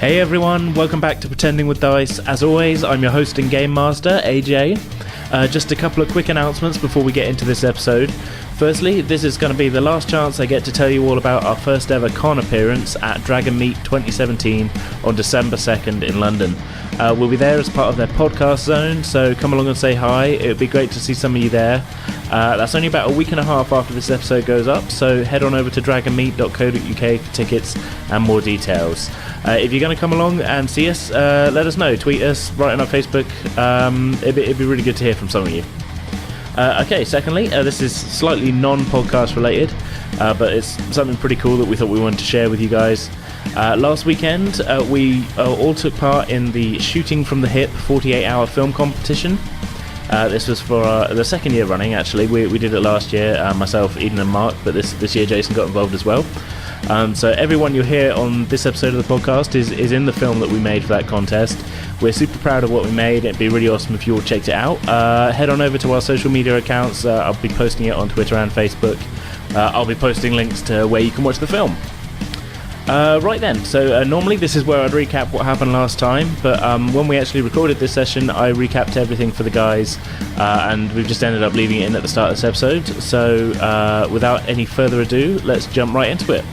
Hey everyone, welcome back to Pretending with Dice. As always, I'm your host and game master, AJ. Just a couple of quick announcements before we get into this episode. Firstly, this is going to be the last chance I get to tell you all about our first ever con appearance at Dragon Meet 2017 on December 2nd in London. We'll be there as part of their podcast zone, so come along and say hi. It would be great to see some of you there. That's only about a week and a half after this episode goes up, so head on over to dragonmeet.co.uk for tickets and more details. If you're going to come along and see us, let us know. Tweet us, write on our Facebook. It'd be really good to hear from some of you. Okay, secondly, this is slightly non-podcast related, but it's something pretty cool that we thought we wanted to share with you guys. Last weekend, we all took part in the Shooting from the Hip 48-hour film competition. This was for the second year running, actually. We did it last year, myself, Eden and Mark, but this year Jason got involved as well. So everyone you'll hear on this episode of the podcast is in the film that we made for that contest. We're super proud of what we made. It'd be really awesome if you all checked it out. Head on over to our social media accounts. I'll be posting it on Twitter and Facebook. I'll be posting links to where you can watch the film. Right then, so normally this is where I'd recap what happened last time, but when we actually recorded this session, I recapped everything for the guys, and we've just ended up leaving it in at the start of this episode. So without any further ado, let's jump right into it.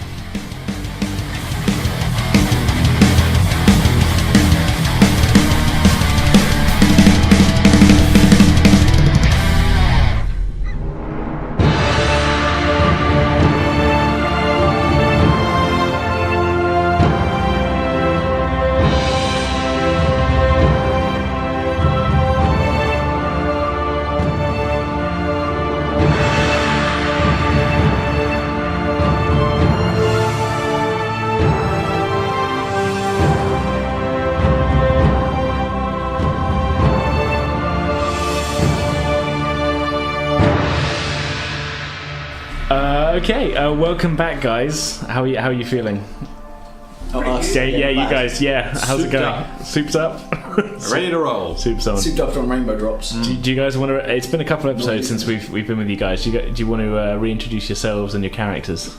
Okay, welcome back, guys. How are you feeling? Yeah, you guys. Yeah, how's it going? Up. Soup's up. Ready to roll. Soup's on. Souped up from Rainbow Drops. Do you guys want to? It's been a couple of episodes since we've been with you guys. Do you want to reintroduce yourselves and your characters?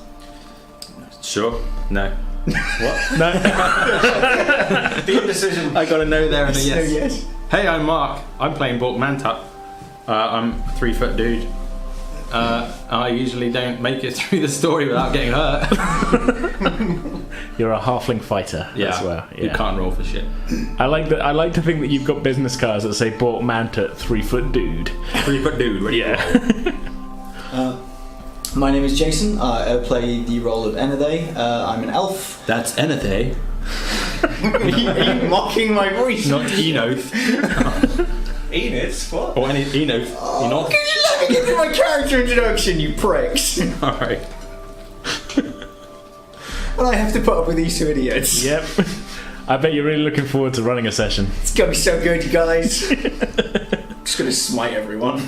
Sure. No. What? No. The indecision. I got a no there and a Yes. yes. Hey, I'm Mark. I'm playing Bork I'm a 3-foot dude. I usually don't make it through the story without getting hurt. You're a halfling fighter. Yeah. As well. Yeah. You can't roll for shit. I like to think that you've got business cards that say Bork Manta 3-foot dude. 3-foot dude. Ready? Yeah. My name is Jason. I play the role of Enothe. I'm an elf. That's Enothe. Are you mocking my voice? Not Enothe. Enid? What? Or Enothe. Oh, can you let me give you my character introduction, you pricks? Alright. Well, I have to put up with these two idiots. Yep. I bet you're really looking forward to running a session. It's gonna be so good, you guys. Just gonna smite everyone.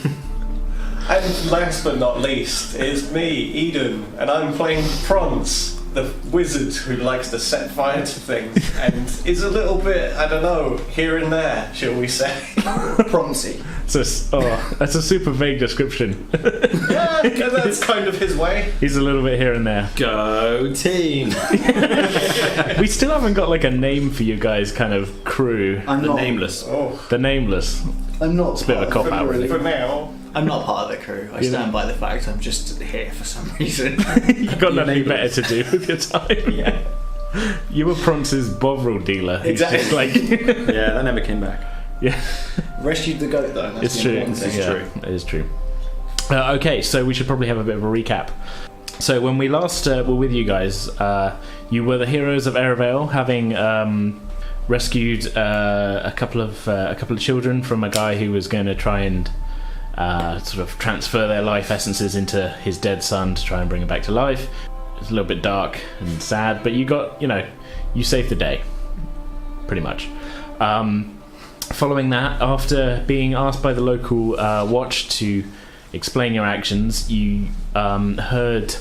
And last but not least, it's me, Eden, and I'm playing Pronce, the wizard who likes to set fire to things and is a little bit, I don't know, here and there, shall we say. Proncy. That's a super vague description. Yeah, that's kind of his way. He's a little bit here and there. Go team. We still haven't got like a name for you guys, kind of crew. The Nameless. Oh, The Nameless. I'm not. It's a bit of a cop out, really. for now. I'm not part of the crew. I stand by the fact I'm just here for some reason. You've got nothing better to do with your time. Yeah. You were Pronce's Bovril dealer. He's Exactly. just like, Yeah, that never came back. yeah, Rescued the goat though. That's it's the true. important thing. It is true. Okay, so we should probably have a bit of a recap. So when we last were with you guys, you were the heroes of Erebale, having rescued a couple of children from a guy who was going to try and sort of transfer their life essences into his dead son to try and bring him back to life. It's a little bit dark and sad, but you saved the day, pretty much. Following that, after being asked by the local watch to explain your actions, you heard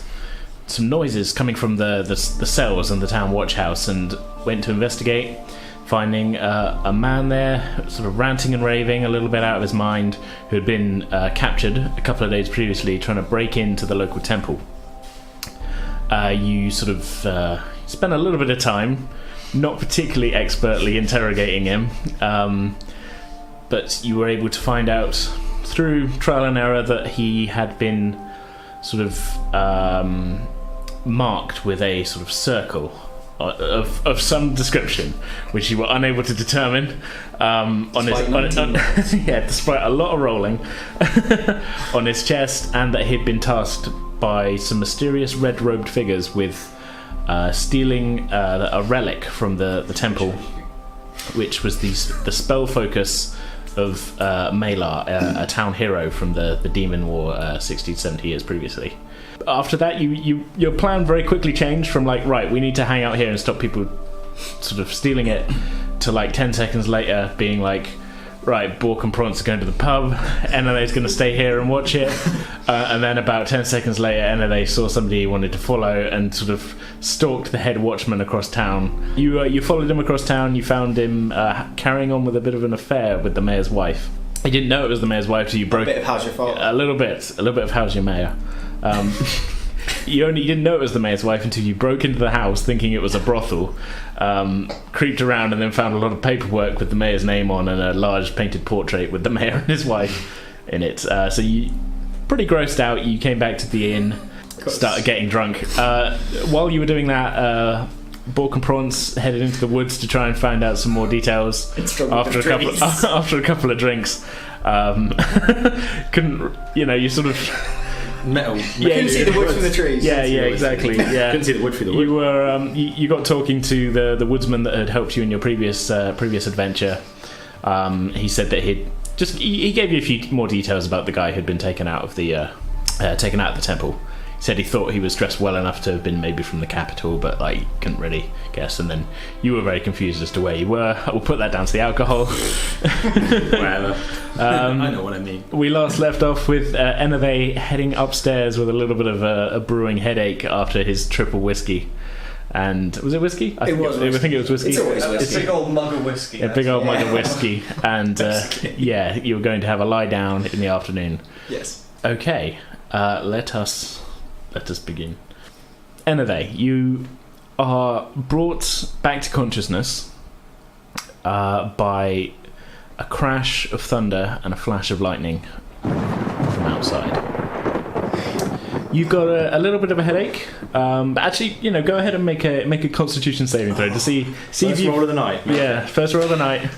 some noises coming from the cells in the town watch house and went to investigate, finding a man there sort of ranting and raving, a little bit out of his mind, who had been captured a couple of days previously trying to break into the local temple. You sort of spent a little bit of time not particularly expertly interrogating him, but you were able to find out through trial and error that he had been sort of marked with a sort of circle of some description, which you were unable to determine despite a lot of rolling on his chest, and that he'd been tasked by some mysterious red-robed figures with stealing a relic from the temple, which was the spell focus of Malar, a town hero from the Demon War 60 to 70 years previously. After that, your plan very quickly changed from like, right, we need to hang out here and stop people sort of stealing it, to like 10 seconds later being like, right, Bork and Pronce are going to the pub, Enothe's going to stay here and watch it, and then about 10 seconds later Enothe saw somebody he wanted to follow and sort of stalked the head watchman across town. You followed him across town. You found him carrying on with a bit of an affair with the mayor's wife. You didn't know it was the mayor's wife till you broke... A bit of how's your fault? A little bit of how's your mayor. You didn't know it was the mayor's wife until you broke into the house thinking it was a brothel, creeped around and then found a lot of paperwork with the mayor's name on and a large painted portrait with the mayor and his wife in it. So you, pretty grossed out, you came back to the inn, started getting drunk. While you were doing that, Bork and Pronce headed into the woods to try and find out some more details after a couple of drinks. You sort of... Metal. You couldn't see the wood from the trees. Yeah, exactly. Yeah, couldn't see the wood through the wood. You were you got talking to the woodsman that had helped you in your previous adventure. He said that he gave you a few more details about the guy who'd been taken out of the temple. He said he thought he was dressed well enough to have been maybe from the capital, but like couldn't really guess. And then you were very confused as to where you were. We'll put that down to the alcohol. Whatever. I know what I mean. We last left off with Enothe heading upstairs with a little bit of a brewing headache after his triple whiskey. And was it whiskey? I think it was whiskey. It's always whiskey. It's a big old mug of whiskey. A big old mug of whiskey. And you were going to have a lie down in the afternoon. Yes. Okay, let us begin. Enothe, you are brought back to consciousness by a crash of thunder and a flash of lightning from outside. You've got a little bit of a headache, but actually, go ahead and make a Constitution saving throw to see if you... First roll of the night. Yeah, first roll of the night.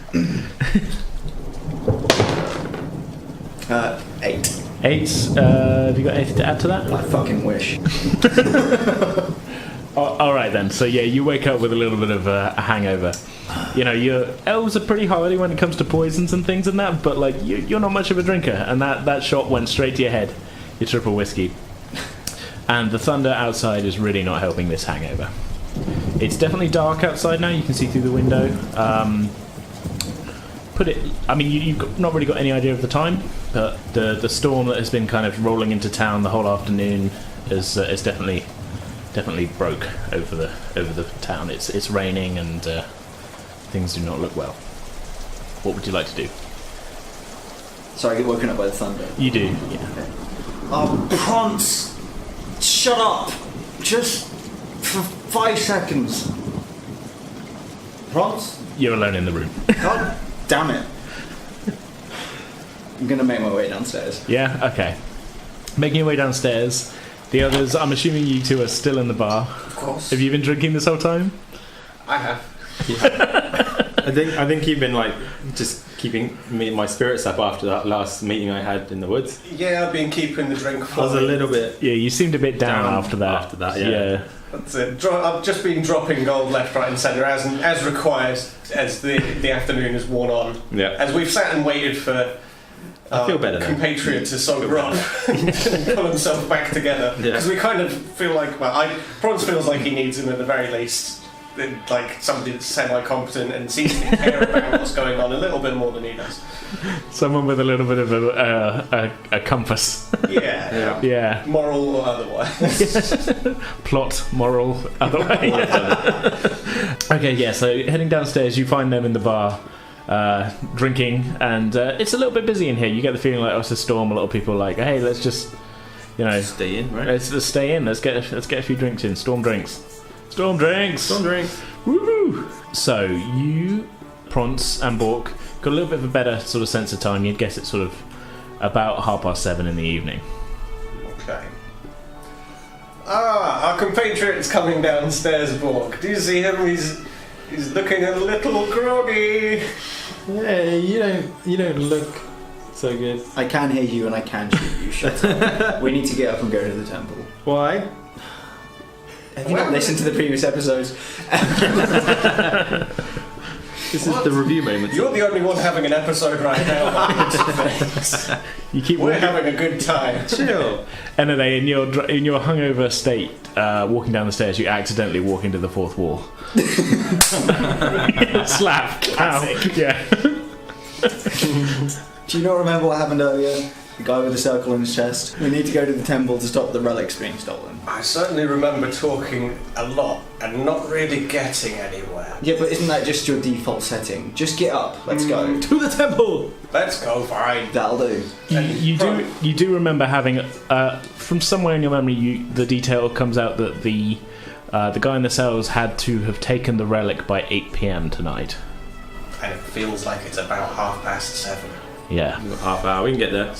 8. 8. Have you got anything to add to that? I fucking wish. All right then. So yeah, you wake up with a little bit of a hangover. Your elves are pretty hardy when it comes to poisons and things and that, but like you're not much of a drinker, and that shot went straight to your head. Your triple whiskey, and the thunder outside is really not helping this hangover. It's definitely dark outside now. You can see through the window. You've not really got any idea of the time, but the storm that has been kind of rolling into town the whole afternoon is definitely broke over the town. It's raining and things do not look well. What would you like to do? Sorry, I get woken up by the thunder. You do, yeah. Okay. Oh, Pronce! Shut up! Just for 5 seconds. Pronce? You're alone in the room. God damn it. I'm gonna make my way downstairs. Yeah, okay. Making your way downstairs. The others, I'm assuming you two are still in the bar. Of course. Have you been drinking this whole time? I have. I think you've been like just keeping my spirits up after that last meeting I had in the woods. Yeah, I've been keeping the drink I flowing. was a little bit. Yeah, you seemed a bit down after that. Yeah. That's it. I've just been dropping gold left, right, and centre as required as the afternoon has worn on. Yeah. As we've sat and waited for I feel better now. compatriot to sober up and pull himself back together. Because we kind of feel like, Pronce feels like he needs him at the very least. Like somebody that's semi-competent and seems to care about what's going on a little bit more than he does. Someone with a little bit of a compass. Yeah. Moral or otherwise. Plot, moral, otherwise. Okay, yeah, so heading downstairs, you find them in the bar, drinking, and it's a little bit busy in here. You get the feeling like, it's a storm. A lot of people are like, hey, let's just, stay in, right? Let's stay in. Let's get a few drinks in. Storm drinks. Storm drinks. Woo! So you, Pronce and Bork, got a little bit of a better sort of sense of time. You'd guess it's sort of about 7:30 in the evening. Okay. Ah, our compatriot's coming downstairs, Bork. Do you see him? He's looking a little groggy. Yeah, you don't look so good. I can hear you and I can shoot you. Shut up. We need to get up and go to the temple. Why? Have you not listened to the previous episodes? This is the review moment. You're the only one having an episode right now. You keep We're walking. having a good time. Chill. Anothe, in your hungover state, walking down the stairs, you accidentally walk into the fourth wall. Slap. Ow. Yeah. Do you not remember what happened earlier? The guy with the circle in his chest. We need to go to the temple to stop the relics being stolen. I certainly remember talking a lot and not really getting anywhere. Yeah, but isn't that just your default setting? Just get up. Let's go. To the temple. Let's go, fine. That'll do. You do remember having from somewhere in your memory, the detail comes out that the guy in the cells had to have taken the relic by 8 p.m. tonight. And it feels like it's about 7:30. Yeah. Half hour. We can get there.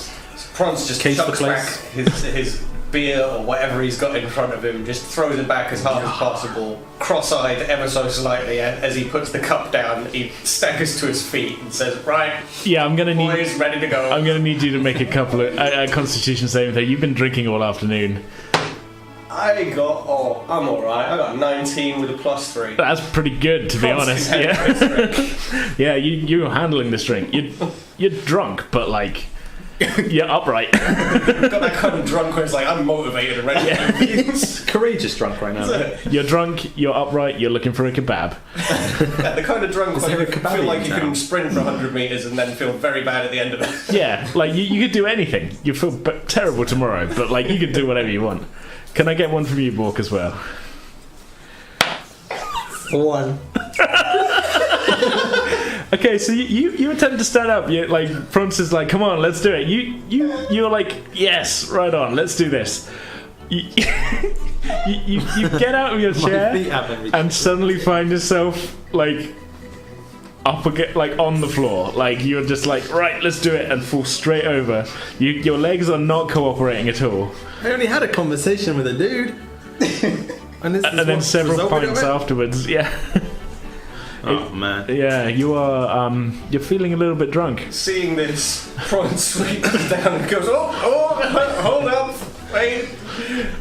Pronce just Case the chucks place. back his beer or whatever he's got in front of him, just throws it back as hard as possible, cross-eyed ever so slightly, and as he puts the cup down, he staggers to his feet and says, "Right, Yeah, I'm gonna need. boys, ready to go." I'm gonna need you to make a couple of Constitution saving throw. You've been drinking all afternoon. I'm alright. I got 19 with a +3. That's pretty good, to be Pronce honest. can Yeah. handle his drink. Yeah, you're handling this drink. You're drunk, but like you're upright. Got that kind of drunk where it's like, I'm motivated and ready to do things. Courageous drunk right now. You're drunk. You're upright. You're looking for a kebab. Yeah, the kind of drunk where there you a kebab feel like in you town? can sprint for 100 metres and then feel very bad at the end of it. Yeah, like you could do anything. You feel terrible tomorrow, but like you could do whatever you want. Can I get one from you, Bork, as well? 1. Okay, so you attempt to stand up. You like Pronce is like, come on, let's do it. You're like, yes, right on, let's do this. You get out of your chair and suddenly find yourself like up again, like on the floor. Like you're just like, right, let's do it, and fall straight over. Your legs are not cooperating at all. I only had a conversation with a dude. And then several pints afterwards. Yeah. Oh man. Yeah, you are. You're feeling a little bit drunk. Seeing this, Pronce reaches down and goes, oh, hold up, wait,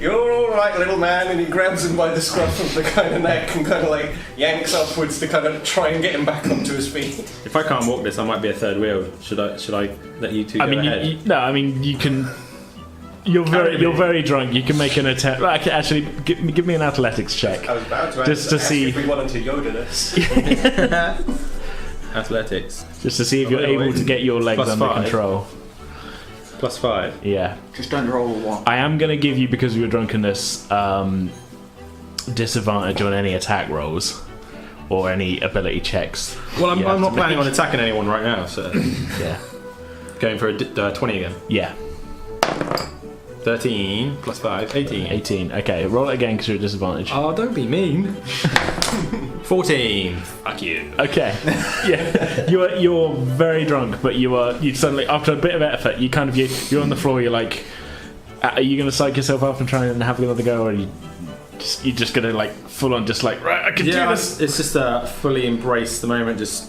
you're alright, little man, and he grabs him by the scruff of the kind of neck and kind of like yanks upwards to kind of try and get him back up to his feet. If I can't walk this, I might be a third wheel. Should I let you two go ahead? No, I mean you can. You're very drunk. You can make an attempt. Actually, give me an athletics check. I was about to Just to ask see- if we wanted to Yoda this. Athletics. Just to see if you're able to get your legs Plus under 5. control. +5. Yeah. Just don't roll a 1. I am going to give you, because of your drunkenness, disadvantage on any attack rolls or any ability checks. Well, I'm You have not to planning make- on attacking anyone right now, so Yeah. going for a 20 again. Yeah. 13 +5, 18. 18. Okay, roll it again because you're at disadvantage. Oh, don't be mean. 14. Fuck you. Okay. Yeah. You're very drunk, but you suddenly, after a bit of effort, you're on the floor. You're like, are you going to psych yourself up and try and have another go, or are you're just going to like full on just like, right, I can do this. It's just fully embrace the moment, just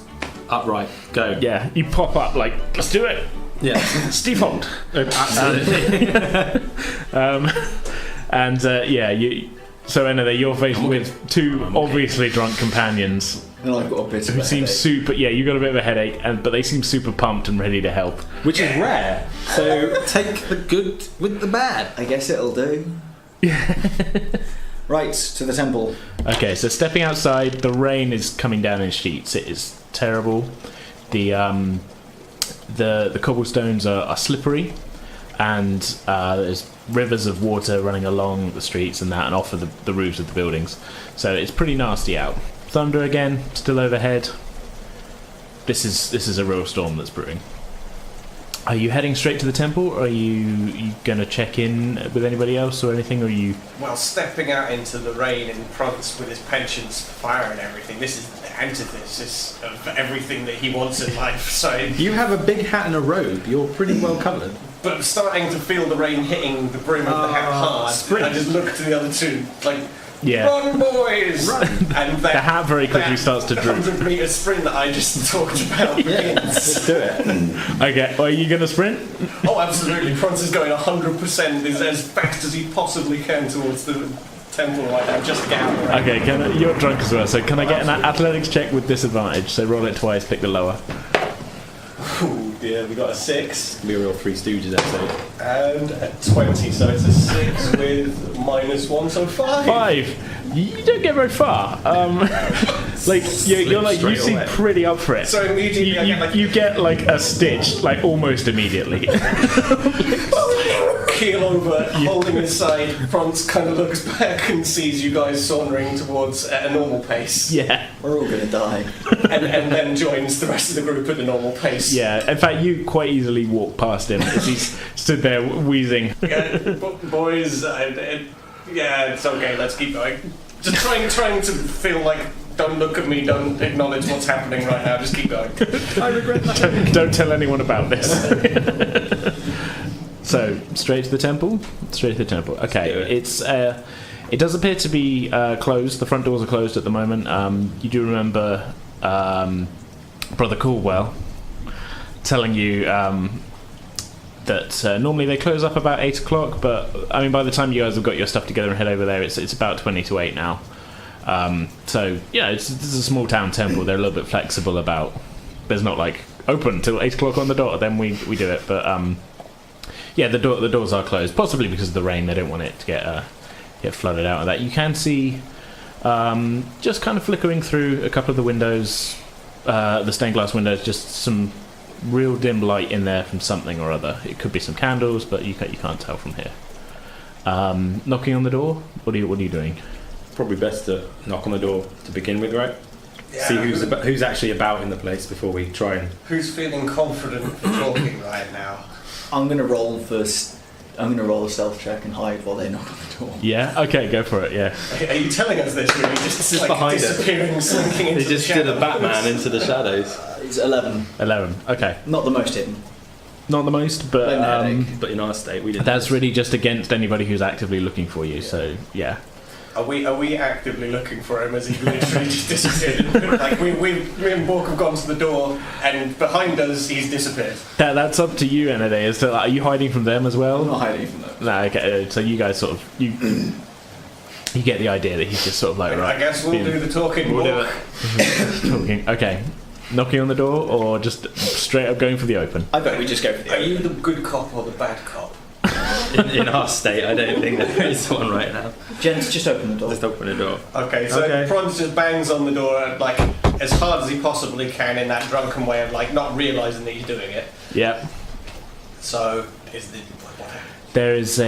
upright, go. Yeah. You pop up like, let's do it. Yeah. Steve Holt. Absolutely. So Enothe, you're faced with two obviously drunk companions And I've got a bit of who a seem headache. super. Yeah, you got a bit of a headache, but they seem super pumped and ready to help. Which is rare. So take the good with the bad. I guess it'll do. Right, to the temple. Okay, so stepping outside, the rain is coming down in sheets. It is terrible. The cobblestones are slippery, and there's rivers of water running along the streets and off of the roofs of the buildings. So it's pretty nasty out. Thunder again, still overhead. This is a real storm that's brewing. Are you heading straight to the temple, or are you going to check in with anybody else or anything, or are you... Well, stepping out into the rain in Pronce with his penchants for fire and everything, this is the antithesis of everything that he wants in life, so... You have a big hat and a robe. You're pretty well covered. But I'm starting to feel the rain hitting the brim of the hat hard. sprint. I just look to the other two, like... Yeah. Run, boys! Run. And The hat very quickly starts to droop. 100-metre sprint that I just talked about Let's do it. Okay, are you going to sprint? Oh, absolutely. Pronce is going 100% as fast as he possibly can towards the temple right now, just to get out of the rain. Okay, you're drunk as well, so can I get an athletics check with disadvantage? So roll it twice, pick the lower. Oh dear, we got a 6 We were all Three Stooges episode. and a 20, so it's a 6 with -1, so 5. 5! You don't get very far. Like, you're like, you straight seem away. pretty up for it. So immediately I get like You get like a stitch, like almost immediately. keel over, holding his side. Pronce kind of looks back and sees you guys sauntering towards at a normal pace, Yeah. We're all gonna die. and then joins the rest of the group at a normal pace. Yeah, in fact, you quite easily walk past him as he's stood there wheezing. Yeah, boys, yeah, it's okay, let's keep going. Just trying to feel like, don't look at me, don't acknowledge what's happening right now, just keep going. I regret that. Don't tell anyone about this. So, straight to the temple? Straight to the temple. Okay, Let's do it does appear to be closed. The front doors are closed at the moment. You do remember Brother Caldwell telling you that normally they close up about 8 o'clock, but I mean, by the time you guys have got your stuff together and head over there, it's about 20 to 8 now. So, yeah, it's a small town temple. They're a little bit flexible about... There's not like, open till 8 o'clock on the dot, then we do it, but... yeah, the doors are closed, possibly because of the rain. They don't want it to get flooded out of that. You can see just kind of flickering through a couple of the windows, the stained glass windows, just some real dim light in there from something or other. It could be some candles, but you can't tell from here. Knocking on the door. What are you doing? Probably best to knock on the door to begin with, right? Yeah. See who's actually about in the place before we try and... Who's feeling confident for talking right now? I'm gonna roll first. I'm gonna roll a stealth check and hide while they knock on the door. Yeah. Okay, go for it. Yeah. Are you telling us this really? Just like behind it. disappearing, slinking into They just the did a shadows? Batman into the shadows. It's 11. 11. Okay. Not the most hidden. Not the most, but Magnetic. But in our state, we didn't... that's really just against anybody who's actively looking for you. So yeah. Are we actively looking for him as he literally just disappeared? Like me and Bork have gone to the door, and behind us he's disappeared. That's up to you, Enothe. Is that, are you hiding from them as well? I'm not hiding from them. No, okay. So you guys sort of you get the idea that he's just sort of like right. I guess we'll being- do the talking. We'll do Bork. talking. Okay, knocking on the door or just straight up going for the open. I bet we just go for the Are you the good cop or the bad cop? In our state, I don't think there is one right now. Gents, just open the door. Just open the door. Okay, so Okay. Pronce just bangs on the door like as hard as he possibly can in that drunken way of like not realising that he's doing it. Yeah. So is the There's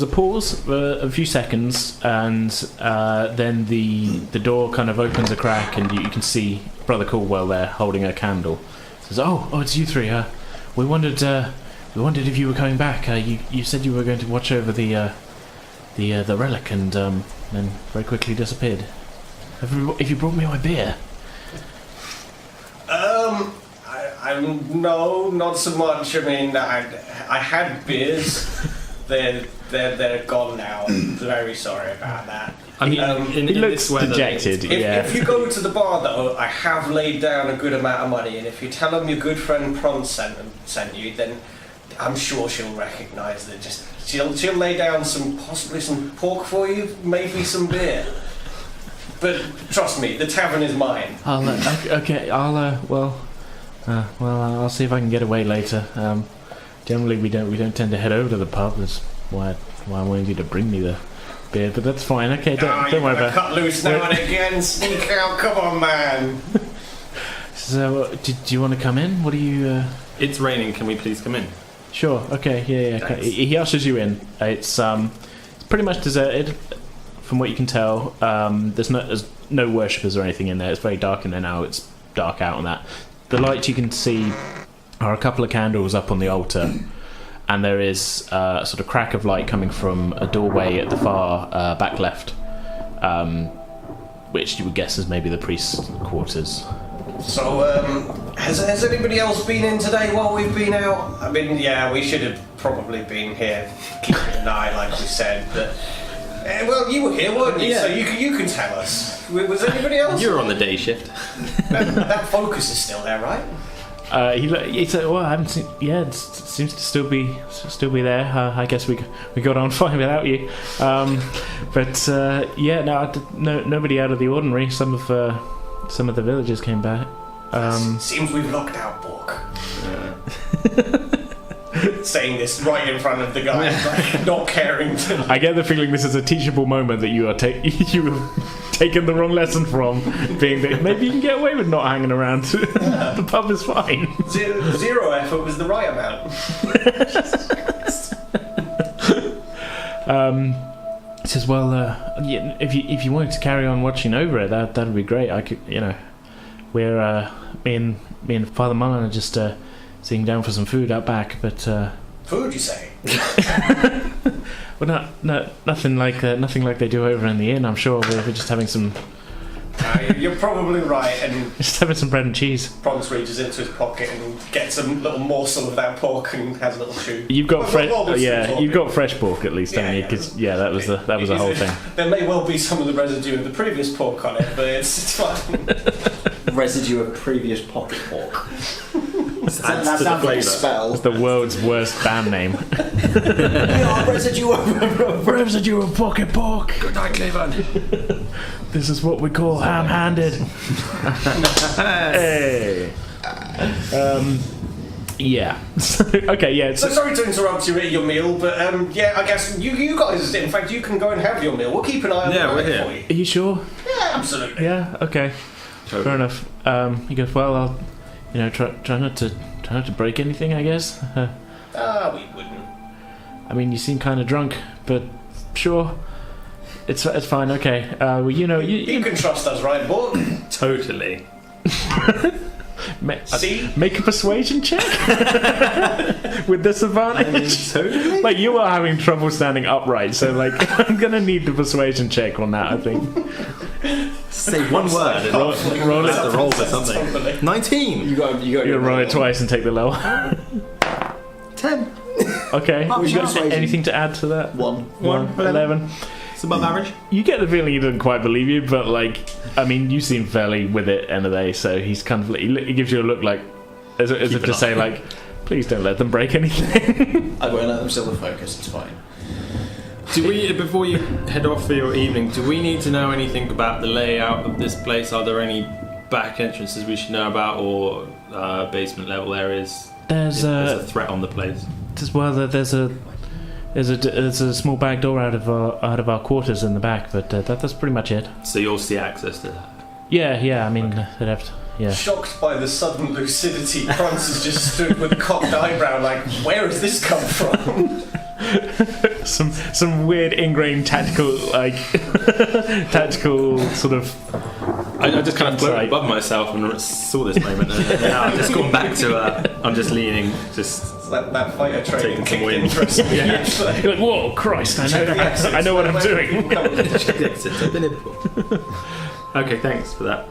a pause for a few seconds, and then the door kind of opens a crack, and you can see Brother Caldwell there holding a candle. Says, "Oh, it's you three. We wondered if you were coming back. You said you were going to watch over the relic, and then very quickly disappeared. Have you brought me my beer?" No, not so much. I mean, I had beers. They're gone now. Very sorry about that. I mean, He looks this weather, dejected. Yeah. If you go to the bar though, I have laid down a good amount of money, and if you tell them your good friend Pronce sent you, then I'm sure she'll recognise that. Just she'll lay down possibly some pork for you, maybe some beer. But trust me, the tavern is mine. I'll see if I can get away later. Generally, we don't tend to head over to the pub. That's why I wanted you to bring me the beer. But that's fine. Okay, don't worry about it. Cut loose now and again, sneak out. Come on, man. So, do you want to come in? What do you? It's raining, can we please come in? Sure. Okay. Yeah. Okay. He ushers you in. It's pretty much deserted, from what you can tell. There's no worshippers or anything in there. It's very dark in there now. It's dark out on that. The light you can see are a couple of candles up on the altar, and there is a sort of crack of light coming from a doorway at the far back left, which you would guess is maybe the priest's quarters. So, has anybody else been in today while we've been out? I mean, yeah, we should have probably been here keeping an eye, like we said, but... well, you were here, weren't you? Yeah. So you can tell us. Was anybody else? You're on the day shift. That focus is still there, right? He said, "Well, I haven't seen. Yeah, it seems to still be there. I guess we got on fine without you. But yeah, no, nobody out of the ordinary. Some of the villagers came back. Seems we've locked out Bork. Saying this right in front of the guy, like, not caring to... I get the feeling this is a teachable moment that you are you have taken the wrong lesson from, being that maybe you can get away with not hanging around. The pub is fine. Zero effort was the right amount. He says, "Well, yeah, if you wanted to carry on watching over it, that'd be great. I could, we're me and Father Mullen are just sitting down for some food out back, but Food, you say? well, nothing like they do over in the inn. I'm sure we're just having some. You're probably right, and Just having some bread and cheese. Pronce reaches into his pocket and gets a little morsel of that pork and has a little chew. You've got Well, you've got fresh pork at least, haven't you? Because that was the whole thing. There may well be some of the residue of the previous pork on it, but it's fine. Residue of previous pocket pork. Adds That to the sounds like a flavour. spell. It's the world's worst band name. Residue of pocket pork. Good night, Cleveland. This is what we call ham-handed. Hey. Yeah. Okay. Yeah. So sorry to interrupt you at your meal, but yeah, I guess you guys, in fact, you can go and have your meal. We'll keep an eye on Yeah, the we're bag here. for you. Are you sure? Yeah, absolutely. Yeah. Okay. Fair enough. He goes, "Well, I'll, try not to break anything, I guess." We wouldn't. I mean, you seem kind of drunk, but sure, it's fine. Okay. Well, You can trust us, right, Bork? Totally. See? Make a persuasion check with disadvantage. Totally. Like, you are having trouble standing upright, so like I'm gonna need the persuasion check on that. I think. Say one word and Roll have it. to roll for something. 19. You got. You roll it twice and take the lower. 10. Okay. What was You your got persuasion? anything to add to that? One. 11. It's above average. You get the feeling he doesn't quite believe you, but like, I mean, you seem fairly with it, Enothe, so he's kind of he gives you a look like as if Keep to an say eye. like, please don't let them break anything. I won't let them steal the focus. It's fine. Do we, before you head off for your evening, do we need to know anything about the layout of this place? Are there any back entrances we should know about, or basement level areas? There's There's a threat on the place. there's a small back door out of our quarters in the back, but that's pretty much it. So you'll see access to that. Yeah. I mean, they'd have to. Yeah. Shocked by the sudden lucidity, Pronce has just stood with a cocked eyebrow like, where has this come from? some weird ingrained tactical sort of. I just kind of floated Insight. above myself and saw this moment, and now I've just gone back to. I'm just leaning, just that fighter training Taking some kicked wind. interest in Yeah. you. You're like, whoa, Christ! I know what I'm doing. check the exits. I've been here before. Okay, thanks for that.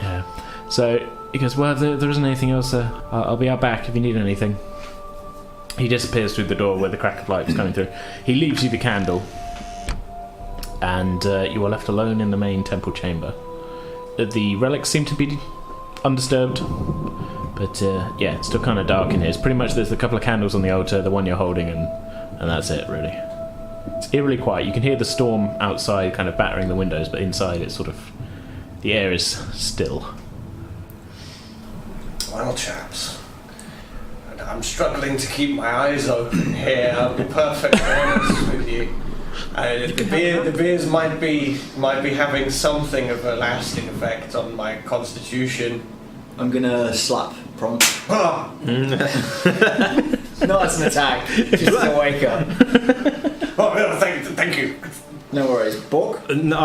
Yeah. So he goes, "Well, there isn't anything else. I'll be out back if you need anything." He disappears through the door where the crack of light was coming through. He leaves you the candle, and you are left alone in the main temple chamber. The relics seem to be undisturbed, but yeah, it's still kind of dark in here. It's pretty much there's a couple of candles on the altar, the one you're holding, and that's it, really. It's eerily quiet. You can hear the storm outside kind of battering the windows, but inside it's sort of... the air is still. Well, chaps, I'm struggling to keep my eyes open here. I'll be perfectly honest with you. The beers might be having something of a lasting effect on my constitution. I'm gonna slap Pronce. Ah! No, it's an attack. Just a wake up. Oh, no, thank you. No worries. Bork? No,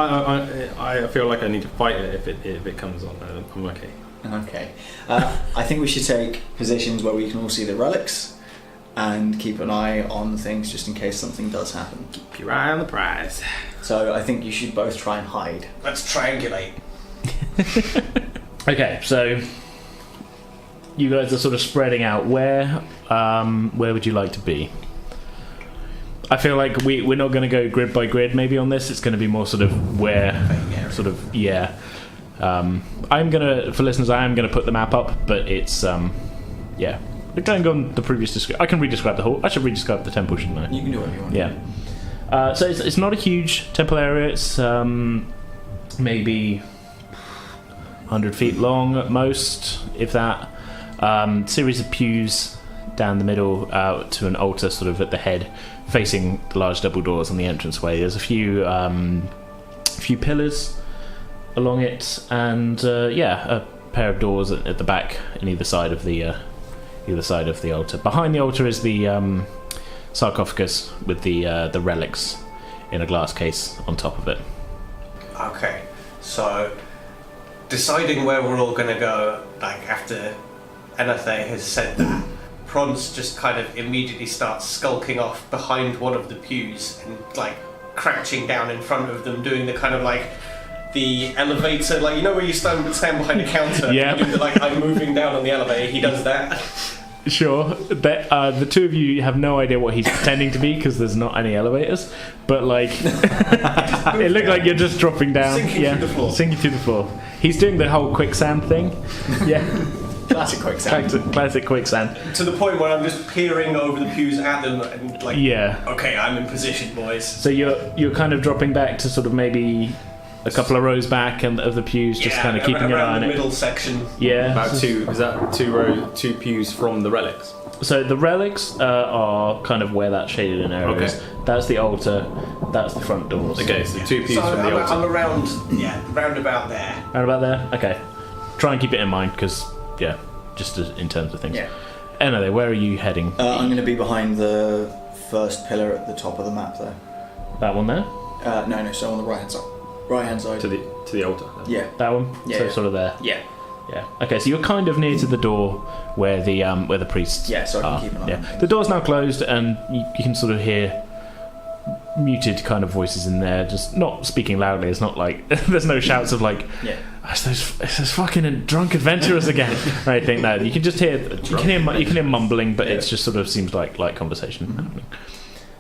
I feel like I need to fight it if it comes on. I'm okay. Okay. I think we should take positions where we can all see the relics and keep an eye on things just in case something does happen. Keep your eye on the prize. So I think you should both try and hide. Let's triangulate. Okay, so you guys are sort of spreading out. Where would you like to be? I feel like we're not going to go grid by grid maybe on this. It's going to be more sort of where, sort of, yeah. I'm going to, for listeners, I am going to put the map up, but it's, yeah. We're going on the previous description. I can re-describe the whole, I should re-describe the temple, shouldn't I? You can do whatever you want. Yeah. So it's not a huge temple area. It's maybe 100 feet long at most, if that. Series of pews down the middle to an altar sort of at the head, facing the large double doors on the entranceway. There's a few pillars along it, and a pair of doors at the back in either side of the altar. Behind the altar is the sarcophagus with the relics in a glass case on top of it. Okay, so deciding where we're all going to go, like after Enothe has said that, Pronce just kind of immediately starts skulking off behind one of the pews and like crouching down in front of them, doing the kind of like the elevator, like you know where you stand behind a counter. Yeah. You do the, like I'm moving down on the elevator. He does that. Sure, but the two of you have no idea what he's pretending to be because there's not any elevators. But like, it looked like you're just dropping down, Sinking through the floor. Sinking through the floor. He's doing the whole quicksand thing. Yeah, Classic quicksand. classic quicksand. To the point where I'm just peering over the pews at them and like, Yeah. okay, I'm in position, boys. So you're kind of dropping back to sort of maybe a couple of rows back and of the pews, just kind of keeping an eye around on the it. middle section. Yeah. About two pews from the relics. So the relics are kind of where that shaded in area is. That's the altar. That's the front doors. Okay, so two pews So from the altar. I'm around, round about there. Round about there. Okay. Try and keep it in mind because just in terms of things. Yeah. Anyway, where are you heading? I'm going to be behind the first pillar at the top of the map there. That one there. No, so on the right hand side. Right hand side. To the altar. Yeah. That one. Yeah, So yeah. sort of there. Yeah. Yeah. Okay. So you're kind of near to the door where the priests. Yeah, so I can are. keep an eye on Yeah. things. The door's now closed, and you can sort of hear muted kind of voices in there, just not speaking loudly. It's not like there's no shouts of like, Yeah. it's those fucking drunk adventurers again. Or anything. No, you can just hear you can hear mumbling, but it's just sort of seems like conversation happening.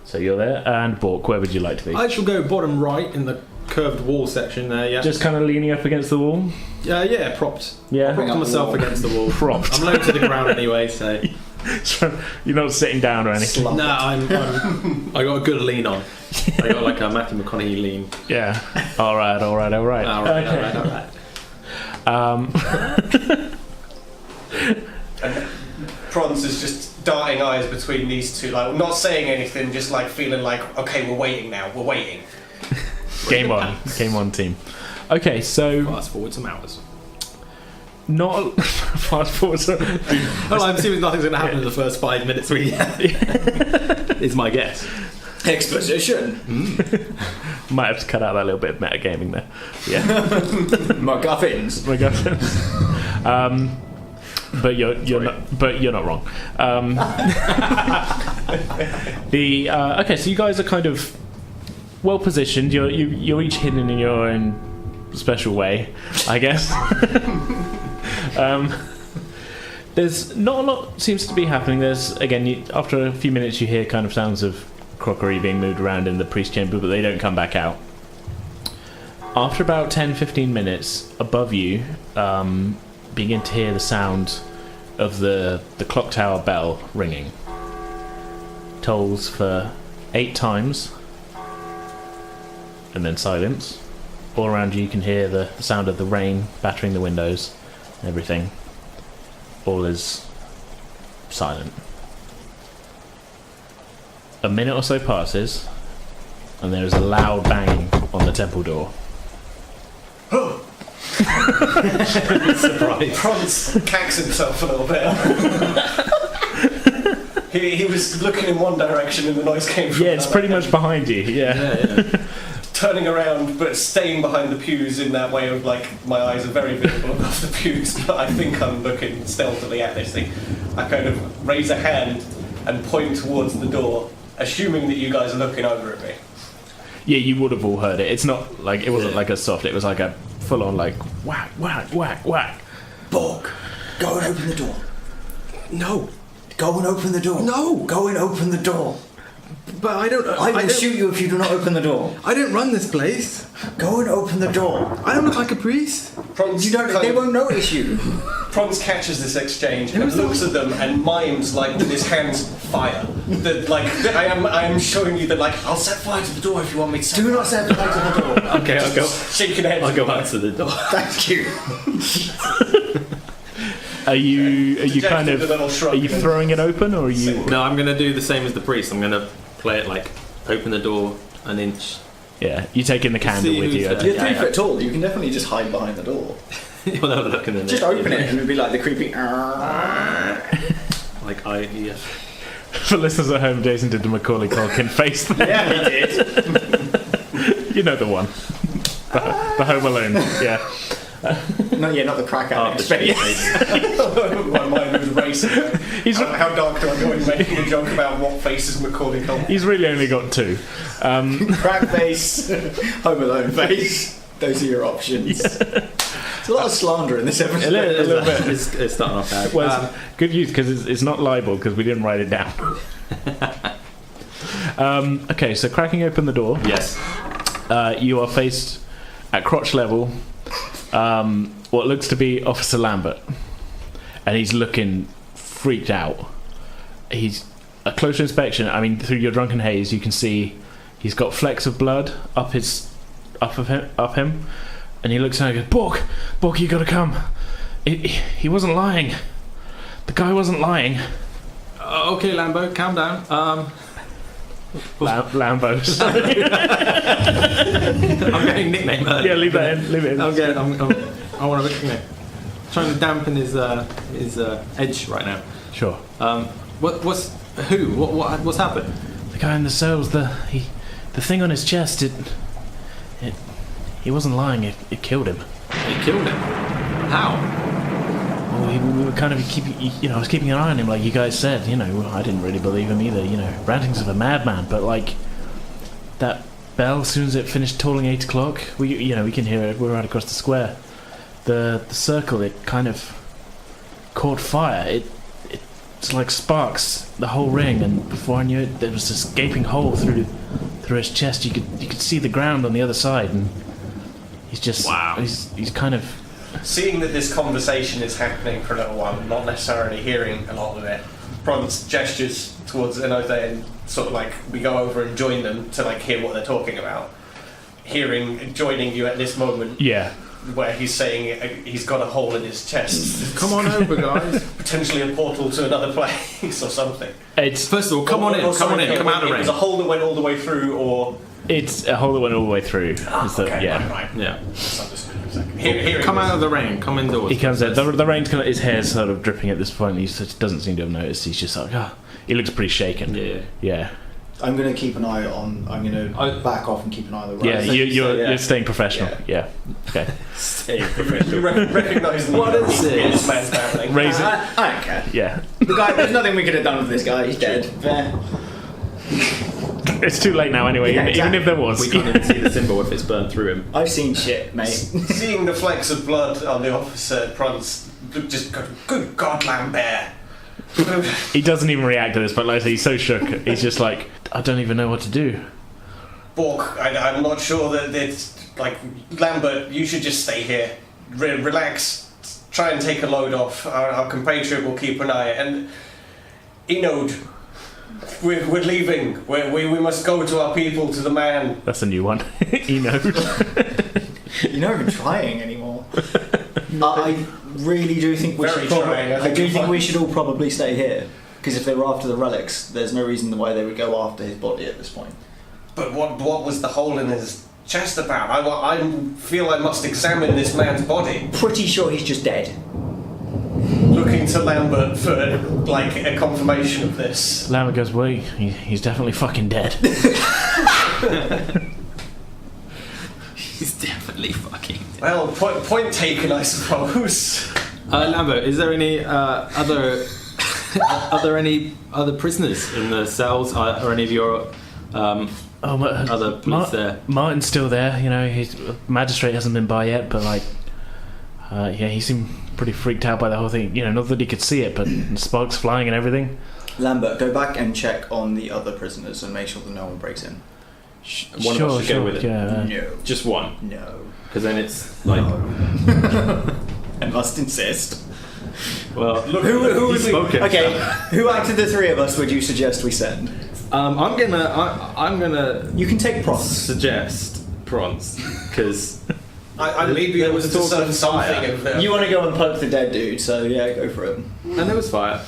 So you're there, and Bork, where would you like to be? I shall go bottom right in the curved wall section there. Yeah. Just kind of leaning up against the wall. Yeah, propped. Yeah. Propped up the myself wall. against the wall. Propped. I'm low to the ground anyway, so. So you're not sitting down or anything. Slump. No, I got a good lean on. I got like a Matthew McConaughey lean. Yeah. All right. Alright. And Pronce is just darting eyes between these two, like not saying anything, just like feeling like, okay, we're waiting now. We're waiting. Game on, team. Okay, so Fast forward some hours. not fast forward. Well, I'm assuming nothing's going to happen in the first 5 minutes. Is my guess. Exposition. Might have to cut out that little bit of metagaming there. Yeah. MacGuffins. My God. But you're not wrong. Okay, so you guys are kind of well positioned. You're each hidden in your own special way, I guess. There's not a lot seems to be happening. There's again after a few minutes you hear kind of sounds of crockery being moved around in the priest chamber, but they don't come back out. After about 10-15 minutes, above you begin to hear the sound of the clock tower bell ringing. Tolls for 8 times and then silence. All around you can hear the sound of the rain battering the windows and everything. All is silent. A minute or so passes and there is a loud banging on the temple door. Surprise. Pronce cacks himself a little bit. he was looking in one direction and the noise came from Yeah, it's another. pretty much behind you. Yeah. turning around but staying behind the pews in that way of like my eyes are very visible above the pews, but I think I'm looking stealthily at this thing. I kind of raise a hand and point towards the door, assuming that you guys are looking over at me. Yeah, you would have all heard it. It's not like it wasn't like a soft. It was like a full-on like whack, whack, whack, whack. Bork, go and open the door. No. Go and open the door. No. Go and open the door. But I don't. I will shoot you if you do not open the door. I don't run this place. Go and open the door. I don't look like a priest. Pronce You don't. They won't notice you. Pronce catches this exchange and looks at them and mimes like with his hands fire. I am showing you that like I'll set fire to the door if you want me to. Do not set fire to the door. Okay, I'll go. Shaking head. I'll go back to the door. Thank you. Are you kind of? With a little shrug Are you and- throwing it open, or are you? No, I'm gonna do the same as the priest. I'm gonna play it like open the door an inch. Yeah, you taking the candle See with you. who's there. You're Yeah, 3 foot tall. You can definitely just hide behind the door. You'll never look in the Just open it and it'll be like the creepy. Like yeah. For listeners at home, Jason did the Macaulay Culkin face thing. Yeah, he did. You know the one. The Home Alone. Yeah. Not the crack addict. My mind was racing. He's How dark do I go in making a joke about what faces Macaulay Culkin? he's really only got 2. Crack face, Home Alone face. Those are your options. There's a lot of slander in this episode. A little bit. It's starting off bad. Well, it's good news because it's not libel because we didn't write it down. Okay, so cracking open the door, Yes. you are faced at crotch level. What looks to be Officer Lambert, and he's looking freaked out. He's a closer inspection. I mean, through your drunken haze, you can see he's got flecks of blood up him, and he looks at him and goes, Bork, you gotta come. He wasn't lying. The guy wasn't lying. Okay, Lambo, calm down. Lambo. Sorry. I'm getting nickname. Yeah, leave that in. Leave it in. I want a nickname. Trying to dampen his edge right now. Sure. What's happened? The guy in the cells, the thing on his chest, he wasn't lying. It killed him. It killed him. How? Well, we were kind of keeping, I was keeping an eye on him, like you guys said. I didn't really believe him either. Rantings of a madman. But like that bell, as soon as it finished tolling 8 o'clock, we can hear it. We're right across the square. The circle, it kind of caught fire. It's like sparks, the whole ring, and before I knew it, there was this gaping hole through his chest. You could see the ground on the other side, and he's just wow. He's kind of. Seeing that this conversation is happening for a little while, not necessarily hearing a lot of it, Pronce gestures towards Enothe and sort of like we go over and join them to like hear what they're talking about. Joining you at this moment. Yeah. Where he's saying he's got a hole in his chest. Come on over, guys. Potentially a portal to another place or something. It's First of all, come on in, come on in, come out of the It was rain. a hole that went all the way through, or It's a hole that went all the way through. okay, Yeah. right. Yeah. Misunderstood for a second. Hearing Come this- out of the rain, come indoors. He comes in. The rain's kind of, his hair's sort of dripping at this point. He doesn't seem to have noticed. He's just like, he looks pretty shaken. Yeah. Yeah. I'm going to keep an eye on. I'm going to back off and keep an eye on the road. Yeah. You're staying professional. Yeah. Okay. You recognise the What is this? man's battling. Raise it. I don't care. Yeah. The guy. There's nothing we could have done with this guy. He's dead. Fair. It's too late now anyway. Yeah, Even if there was. We can't even see the symbol if it's burned through him. I've seen shit, mate. Seeing the flecks of blood on the officer, Pronce just go, good God, Lambert. He doesn't even react to this, but like I say, he's so shook. He's just like, I don't even know what to do. Bork, I'm not sure that it's like Lambert. You should just stay here, relax, try and take a load off. Our compatriot will keep an eye. And Enothe, we're leaving. We must go to our people, to the man. That's a new one. Enothe. You're not even trying anymore. I really do think we Very should. trying, I I think do you're think fine. we should all probably stay here because if they were after the relics, there's no reason why they would go after his body at this point. But what was the hole in his chest about? I feel I must examine this man's body. Pretty sure he's just dead. Looking to Lambert for like a confirmation of this. Lambert goes, well, he's definitely fucking dead. Well, point taken, I suppose. Lambert, is there any other? Are there any other prisoners in the cells? Or any of your other police there? Martin's still there. You know, his magistrate hasn't been by yet, but like, yeah, he seemed pretty freaked out by the whole thing. You know, not that he could see it, but sparks flying and everything. Lambert, go back and check on the other prisoners and make sure that no one breaks in. One of us should go with it. Yeah. No. Just one. No. Because then it's like. I must insist. Well, Who would we? spoken. Okay, who out of the three of us would you suggest we send? I'm gonna. You can take Pronce. Suggest Pronce because I may be able to There was talk discern of something fire. of You want to go and poke the dead dude, so yeah, go for it. and there was fire.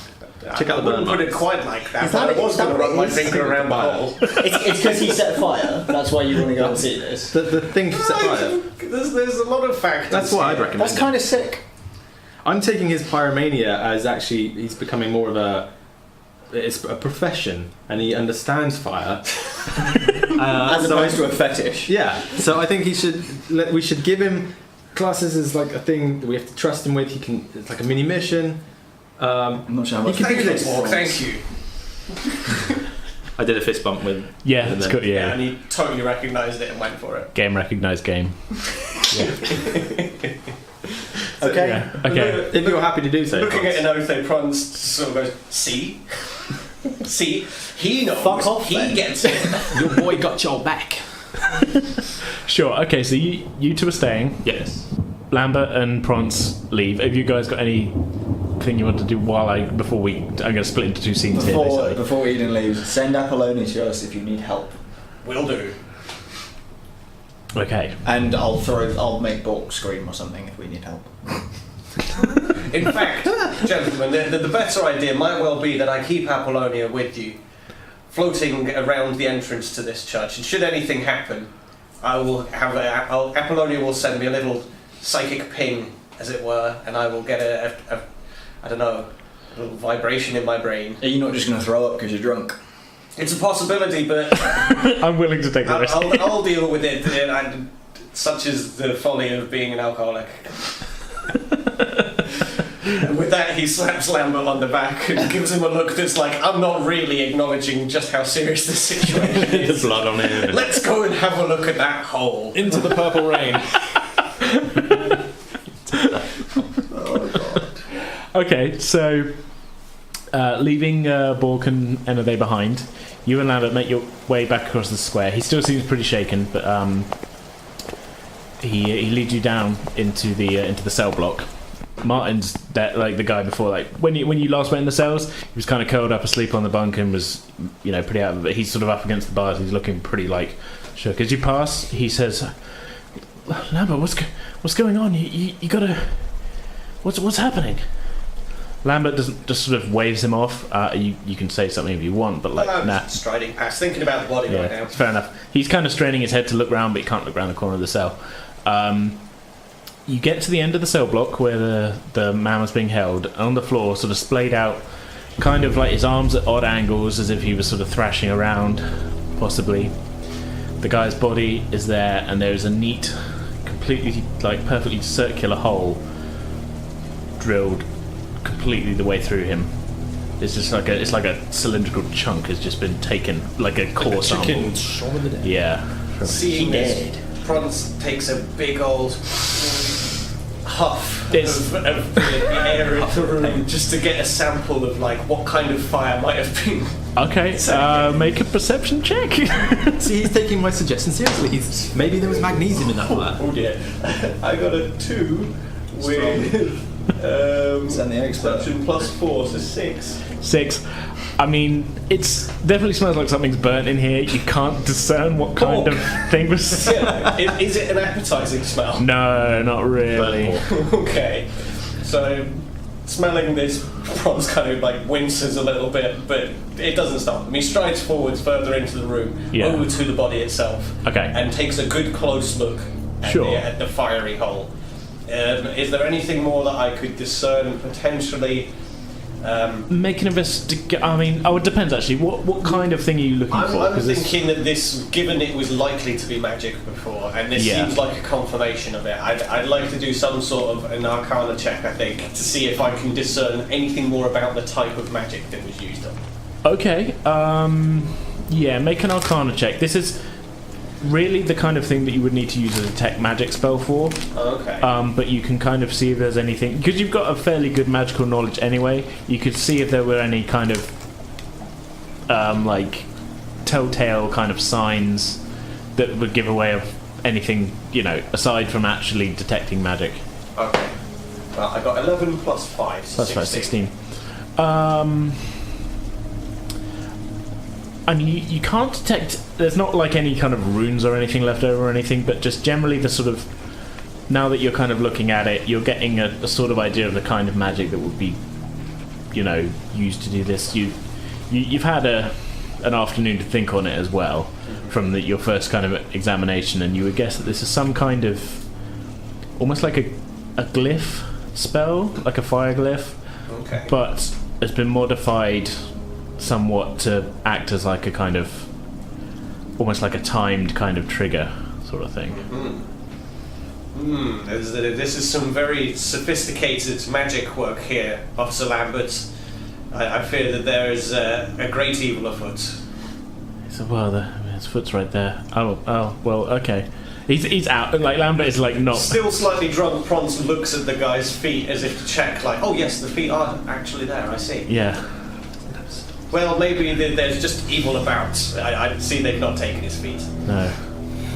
Check I out the wouldn't burn put it marks. quite like that. Is that But I was is that going to run my what it is? finger around the hole. It's because he set fire. That's why you want to go and see this. The thing to set fire. There's a lot of factors. That's what I'd here. recommend. That's kind of sick. I'm taking his pyromania as actually he's becoming more of it's a profession and he understands fire. As opposed to a fetish. Yeah, so I think we should give him classes as like a thing that we have to trust him with. It's like a mini mission. I'm not sure how much. He can do Thank this. you, Bork, thank you. I did a fist bump with. Yeah, with it's him. good. Yeah, Yeah, and he totally recognised it and went for it. game recognized game. Okay. Yeah. Okay. If you're happy to do so. Looking at Enothe, Pronce sort of goes, see? See? He knows. Fuck off, He then. gets it. Your boy got your back. Sure. Okay. So you two are staying. Yes. Lambert and Pronce leave. Have you guys got anything you want to do before we? I'm going to split into two scenes here. Basically. Before Eden leaves, send Apollonia to us if you need help. Will do. Okay. And I'll make Bork scream or something if we need help. In fact, gentlemen, the better idea might well be that I keep Apollonia with you, floating around the entrance to this church. And should anything happen, Apollonia will send me a little psychic ping, as it were, and I will get a little vibration in my brain. Are you not just going to throw up because you're drunk? It's a possibility, but I'm willing to take the risk. I'll deal with it. Such is the folly of being an alcoholic. And with that, he slaps Lambert on the back and gives him a look that's like, I'm not really acknowledging just how serious this situation The is. blood on him. Let's go and have a look at that hole. Into the purple rain. Oh god. Okay, so leaving Bork and Enothe behind, you and Lambert make your way back across the square. He still seems pretty shaken, but he leads you down into the cell block. Martin's like the guy before. Like when you last went in the cells, he was kind of curled up asleep on the bunk and was pretty out of it. He's sort of up against the bars. He's looking pretty like shook. As you pass, he says, "Lambert, what's going on? You gotta what's happening?" Lambert just sort of waves him off. You can say something if you want, but like I'm nah. striding past, thinking about the body right now. Fair enough. He's kind of straining his head to look round, but he can't look round the corner of the cell. You get to the end of the cell block where the man was being held, and on the floor, sort of splayed out, kind of like his arms at odd angles, as if he was sort of thrashing around, possibly. The guy's body is there, and there is a neat, completely, like, perfectly circular hole drilled completely the way through him. It's just like a cylindrical chunk has just been taken, like a core sample. Shaun of the Dead. Yeah. Seeing this, Pronce takes a big old huff of the air in the room just to get a sample of like what kind of fire might have been. Okay, make a perception check. See, he's taking my suggestion seriously. Maybe there was magnesium in that fire. Oh dear. I got a 2 with Send the expert. perception +4, so 6. 6. I mean, it's definitely smells like something's burnt in here. You can't discern what kind of thing was. Is it an appetizing smell? No, not really. Okay. So, smelling this, Pronce kind of like winces a little bit, but it doesn't stop him. He strides forwards further into the room, over to the body itself, Okay. and takes a good close look at, at the fiery hole. Is there anything more that I could discern potentially Make an investigation. I mean, it depends actually. What kind of thing are you looking for? I'm thinking that this, given it was likely to be magic before, and this seems like a confirmation of it, I'd like to do some sort of an Arcana check, I think, to see if I can discern anything more about the type of magic that was used on. Okay. Yeah, make an Arcana check. This is really the kind of thing that you would need to use a detect magic spell for. Okay. But you can kind of see if there's anything, because you've got a fairly good magical knowledge anyway. You could see if there were any kind of like telltale kind of signs that would give away of anything, aside from actually detecting magic. Okay. Well, I got 11 plus 5. Plus 5, 16. I mean, you can't detect. There's not like any kind of runes or anything left over or anything, but just generally the sort of. Now that you're kind of looking at it, you're getting a sort of idea of the kind of magic that would be, used to do this. You've had an afternoon to think on it as well, from your first kind of examination, and you would guess that this is some kind of, almost like a glyph spell, like a fire glyph, Okay. but it's been modified somewhat to act as like a kind of almost like a timed kind of trigger sort of thing. This is some very sophisticated magic work here, Officer Lambert. I fear that there is a great evil afoot. So his foot's right there. Oh well, okay. He's out. Like Lambert is like not. Still slightly drunk, Pronce looks at the guy's feet as if to check, like, oh yes, the feet are actually there. I see. Yeah. Well, maybe there's just evil about. I see they've not taken his feet. No.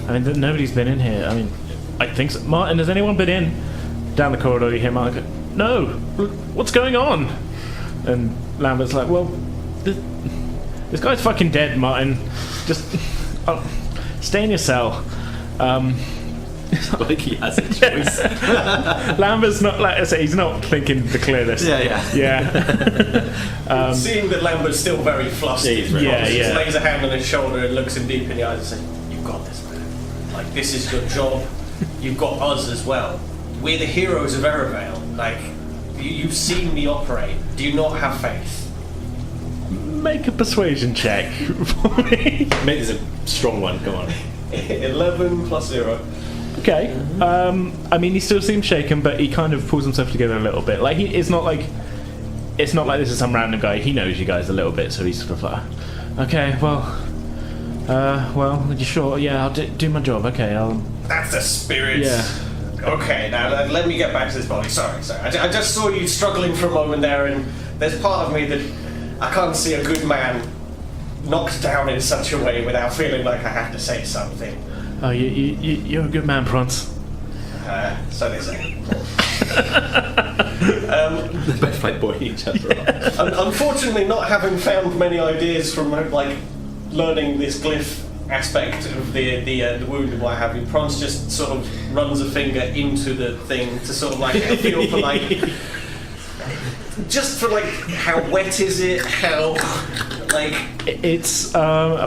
I mean, nobody's been in here. I mean, I think so. Martin, has anyone been in? Down the corridor, you hear Martin go, no! What's going on? And Lambert's like, well, this guy's fucking dead, Martin. Just stay in your cell. Like he has a choice. Lambert's not, like I say, he's not thinking the clearest. Yeah. Seeing that Lambert's still very flustered, Yeah, Pronce yeah. just lays a hand on his shoulder and looks him deep in the eyes and says, you've got this, man. Like, this is your job. You've got us as well. We're the heroes of Erebale. Like, you've seen me operate. Do you not have faith? Make a persuasion check for me. Make this a strong one, come on. 11 plus 0. Okay. I mean, he still seems shaken, but he kind of pulls himself together a little bit. Like, it's not like this is some random guy. He knows you guys a little bit, so he's sort of like, okay, well, you sure? Yeah, I'll do my job. Okay, I'll. That's the spirit. Yeah. Okay, now let me get back to this body. Sorry. I just saw you struggling for a moment there, and there's part of me that I can't see a good man knocked down in such a way without feeling like I have to say something. Oh, you're a good man, Pronce. So they say. They both like boy each other up. Unfortunately, not having found many ideas from like learning this glyph aspect of the wound and what have you, Pronce just sort of runs a finger into the thing to sort of like feel for like just for like how wet is it? How like it's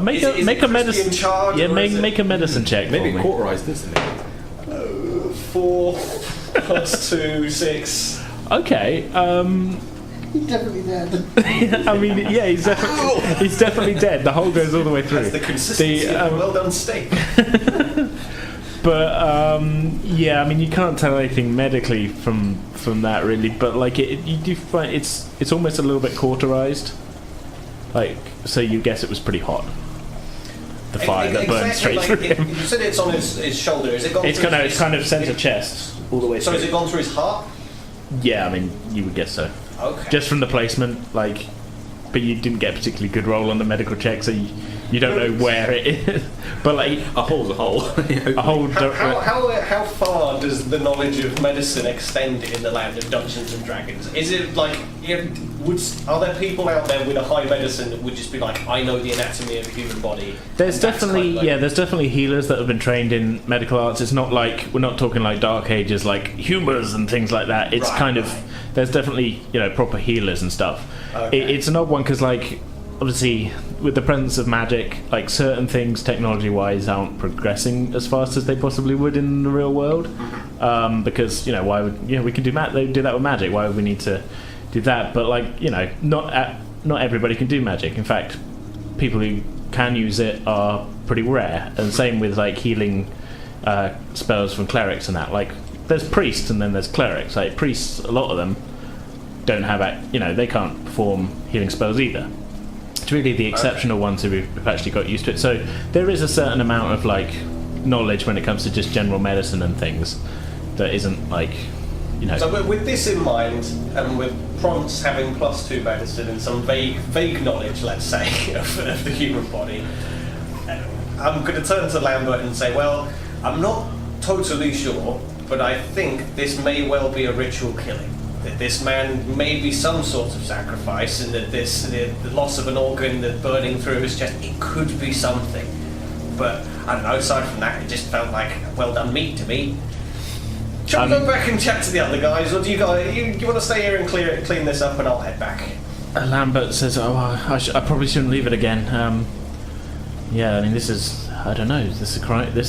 make is a medicine. charge, Yeah, make a medicine check. Maybe for me. cauterized, isn't it? 4 plus 2, 6. Okay. He's definitely dead. I mean, yeah, he's definitely dead. The hole goes all the way through. That's the consistency of a well done steak. But yeah, I mean, you can't tell anything medically from that really. But like, you do find it's almost a little bit cauterized. Like, so you guess it was pretty hot. The fire that burned straight through him. You said it's on his shoulder. Is it gone? It's kind of centre chest all the way So through. has it gone through his heart? Yeah, I mean, you would guess so. Okay. Just from the placement, like, but you didn't get a particularly good roll on the medical check, so you don't know where it is. But like, A hole's a hole. a whole. How far does the knowledge of medicine extend in the land of Dungeons and Dragons? Is it like, are there people out there with a high medicine that would just be like, I know the anatomy of a human body? There's and that's definitely kind of like- there's definitely healers that have been trained in medical arts. It's not like we're not talking like Dark Ages, like humors and things like that. It's Right, kind of right. there's definitely proper healers and stuff. Okay. It's an odd one because like obviously with the presence of magic, like certain things technology-wise aren't progressing as fast as they possibly would in the real world. Because why would we can do they do that with magic? Why would we need to do that. But like, you know, not everybody can do magic. In fact, people who can use it are pretty rare. And same with like healing spells from clerics and that. Like, there's priests and then there's clerics. Like priests, a lot of them don't have they can't perform healing spells either. It's really the exceptional ones who've actually got used to it. So there is a certain amount of like knowledge when it comes to just general medicine and things that isn't like, you know. So with this in mind, and with Pronce having +2 medicine and some vague knowledge, let's say, of the human body, I'm going to turn to Lambert and say, well, I'm not totally sure, but I think this may well be a ritual killing. That this man may be some sort of sacrifice, and that the loss of an organ, the burning through his chest, it could be something. But I don't know, aside from that, it just felt like well done meat to me. Shall we go back and chat to the other guys, or do you guys you want to stay here and clean this up, and I'll head back? Lambert says, I probably shouldn't leave it again. Yeah, I mean, this is, I don't know, this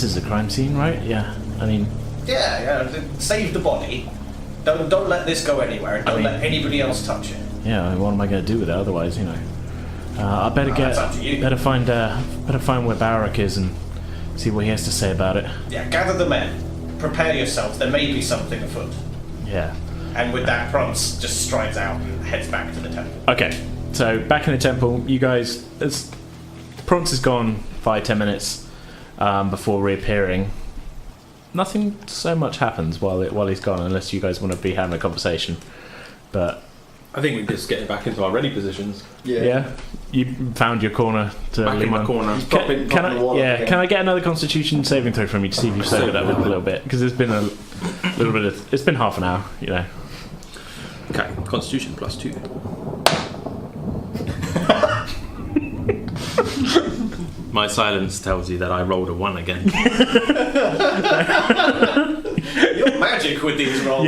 is a crime scene, right? Yeah, I mean... Yeah, save the body. Don't let this go anywhere, and don't let anybody else touch it. Yeah, I mean, what am I going to do with it otherwise, you know? I better that's up to you. better find where Barak is and see what he has to say about it. Yeah, gather the men. Prepare yourselves, there may be something afoot. Yeah. And with that, Pronce just strides out and heads back to the temple. Okay, so back in the temple, you guys... Pronce is gone 5-10 minutes before reappearing. Nothing so much happens while he's gone, unless you guys want to be having a conversation. But I think we just get back into our ready positions. yeah, you found your corner to Back in my corner. Can I get another Constitution saving throw from you to see if you've sobered up a little bit? Because it's been a little bit of... It's been half an hour, you know. Okay, Constitution +2. My silence tells you that I rolled a 1 again. You're magic with these rolls.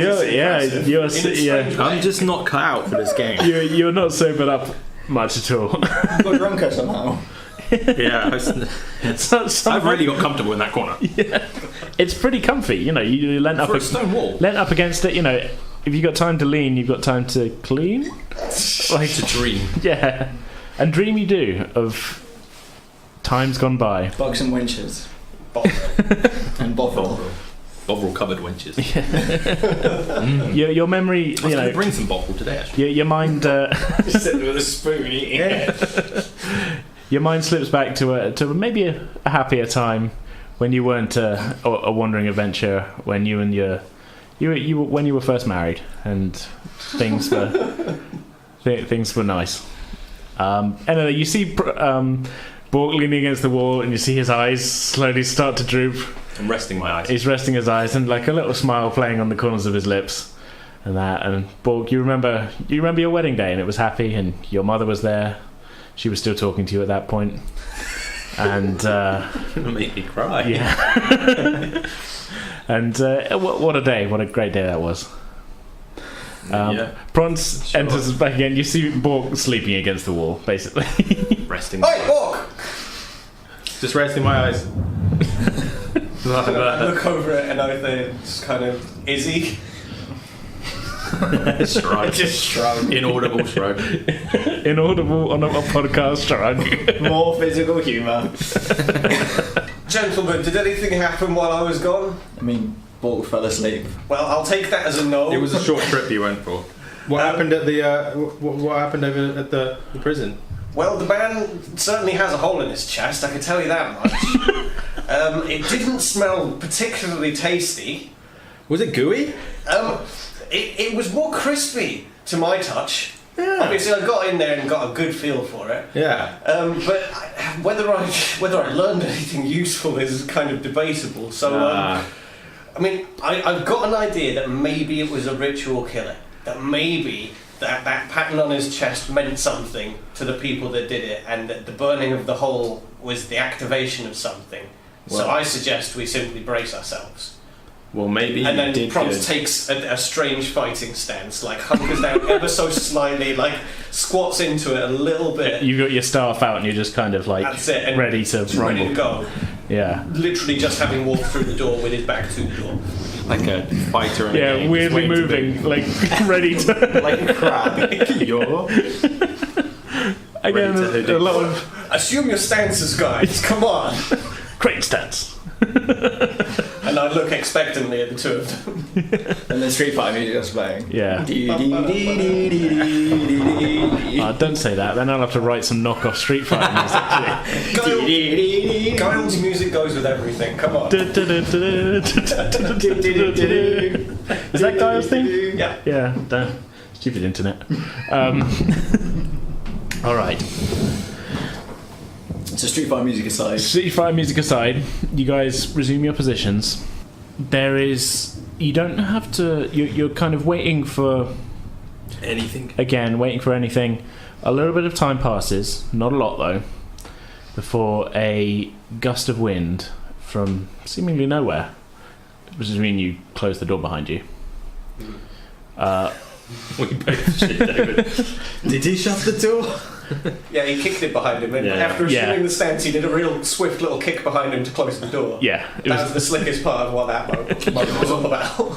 I'm just not cut out for this game. You're not sobered up much at all. Got drunker somehow. Yeah, I've really got comfortable in that corner. Yeah, it's pretty comfy. You know, you leant up For a stone wall. Leant up against it. You know, if you've got time to lean, you've got time to clean. Like to dream. Yeah, and dream you do of times gone by. Bugs and winches. And Bovril. Bovril covered wenches. Your memory, I was going to bring some Bovril today, actually. Your mind. Just sitting with a spoon eating it. Your mind slips back to maybe a happier time when you weren't a wandering adventurer, when you and when you were first married, and things were nice. Anyway, you see Bork leaning against the wall, and you see his eyes slowly start to droop. I'm resting my eyes. He's resting his eyes, and like a little smile playing on the corners of his lips, and that. And Bork, you remember your wedding day, and it was happy, and your mother was there. She was still talking to you at that point, and It'll make me cry. yeah. And what a day! What a great day that was. Pronce enters back again. You see Bork sleeping against the wall, basically. Resting. Hey, Bork! Just resting my eyes. I look over at Enothe, just kind of, is he? Shrug. Just shrug. Inaudible shrug. Inaudible on a podcast shrug. More physical humour. Gentlemen, did anything happen while I was gone? I mean, Bork fell asleep. Well, I'll take that as a no. It was a short trip you went for. What happened at the what happened over at the prison? Well, the man certainly has a hole in his chest, I can tell you that much. It didn't smell particularly tasty. Was it gooey? It was more crispy to my touch. Yeah. Obviously, I got in there and got a good feel for it. Yeah. But whether I learned anything useful is kind of debatable. So, I mean, I've got an idea that maybe it was a ritual killer. That maybe that pattern on his chest meant something to the people that did it, and that the burning of the hole was the activation of something. Well, so I suggest we simply brace ourselves. Well, maybe. And then did Pronce takes a strange fighting stance, like hunkers down ever so slightly, like squats into it a little bit. You got your staff out, and you're just kind of like That's it, and ready to rumble. ready to go. Yeah. Literally just having walked through the door with his back to the door. like a fighter. In a Yeah, game, weirdly just waiting moving, like ready to. Like a crab. You're Again, ready to a lot of Assume your stances, guys. Come on. great stats. And I look expectantly at the two of them. And then Street Fighter music is playing. Yeah. Don't say that. Then I'll have to write some knockoff Street Fighter music. Guile's music goes with everything. Come on. Is that Guile's thing? Yeah. Yeah. Damn. Stupid internet. All right. So Street Fighter music aside. Street Fighter music aside, you guys resume your positions. There is. You don't have to. You're kind of waiting for. anything. Again, waiting for anything. A little bit of time passes, not a lot though, before a gust of wind from seemingly nowhere, which does mean you close the door behind you. We both shit, David. Did he shut the door? Yeah, he kicked it behind him, and Yeah. after assuming Yeah. the stance, he did a real swift little kick behind him to close the door. Yeah, it That was. was the slickest part of what that moment was all about.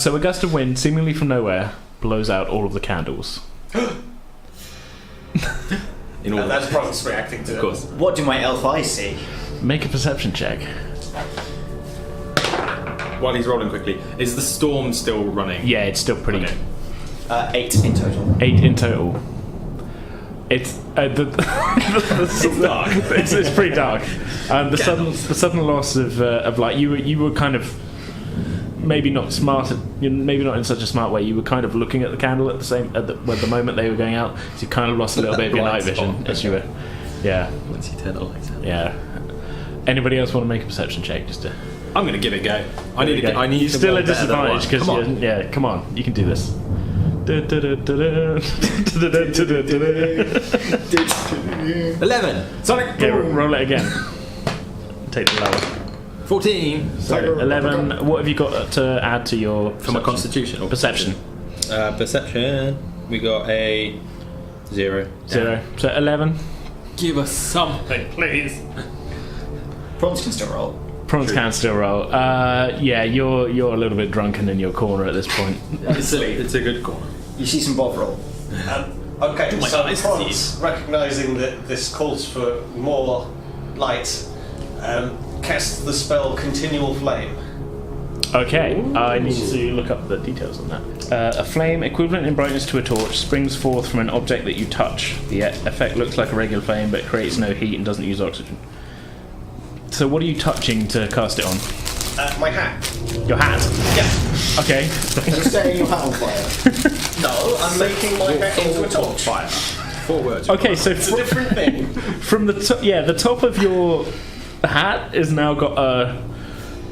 So a gust of wind, seemingly from nowhere, blows out all of the candles. In all And that's Pronce reacting to of it. course. What do my elf eyes see? Make a perception check. While he's rolling quickly, is the storm still running? Yeah, it's still pretty. Okay. 8 in total. 8 in total. It's It's dark. it's pretty dark. The sudden loss of light. You were kind of maybe not smart. Maybe not in such a smart way. You were kind of looking at the candle at the moment they were going out. So you kind of lost a little bit of your night Blind vision spot. as you were. Yeah, Once you turn the lights out. yeah. Anybody else want to make a perception check? Just to. I'm going to give it a go. I need to Still a roll better than one. disadvantage because Come on. yeah. Come on, you can do this. 11. Sonic. Yeah, roll it again. Take the lower. 14. So 11. What have you got to add to your For my constitution or perception? Perception. We got a 0. 0. So 11. Give us something, please. Prawns can still roll. Prawns can still roll. Yeah, you're a little bit drunken in your corner at this point. It's a good corner. You see some Bob roll. Okay, my so eyes Pronce, recognising that this calls for more light, casts the spell Continual Flame. Okay, I need to look up the details on that. A flame equivalent in brightness to a torch springs forth from an object that you touch. The effect looks like a regular flame but creates no heat and doesn't use oxygen. So what are you touching to cast it on? My hat. Your hat? Yeah. Okay. You're setting your hat on fire. No, I'm making my hat into a torch. Fire. 4 words. Okay, so It's a different thing. from the the top of your hat is now got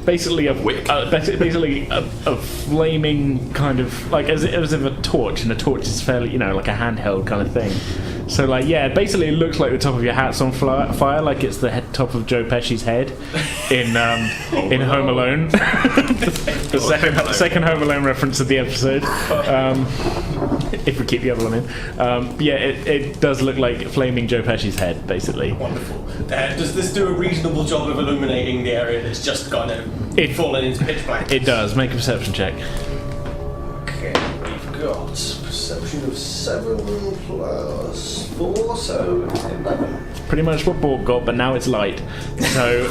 basically a wick, basically a flaming kind of like as if a torch, and a torch is fairly like a handheld kind of thing. So basically it looks like the top of your hat's on fire, like it's the top of Joe Pesci's head in Home Alone. the second Home Alone reference of the episode. If we keep the other one in, it does look like flaming Joe Pesci's head, basically. Wonderful. Does this do a reasonable job of illuminating the area that's just gone and fallen into pitch black? It does. Make a perception check. Okay, we've got perception of 7 plus 4, so 11. Pretty much what Bork got, but now it's light. So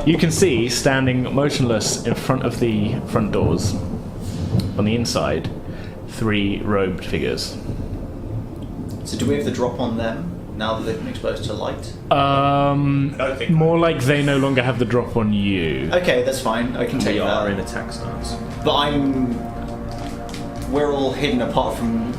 you can see, standing motionless in front of the front doors, on the inside, 3 robed figures. So do we have the drop on them now that they've been exposed to light? I don't think More like they no longer have the drop on you. Okay, that's fine. I can take We are that. in attack stance. But we're all hidden apart from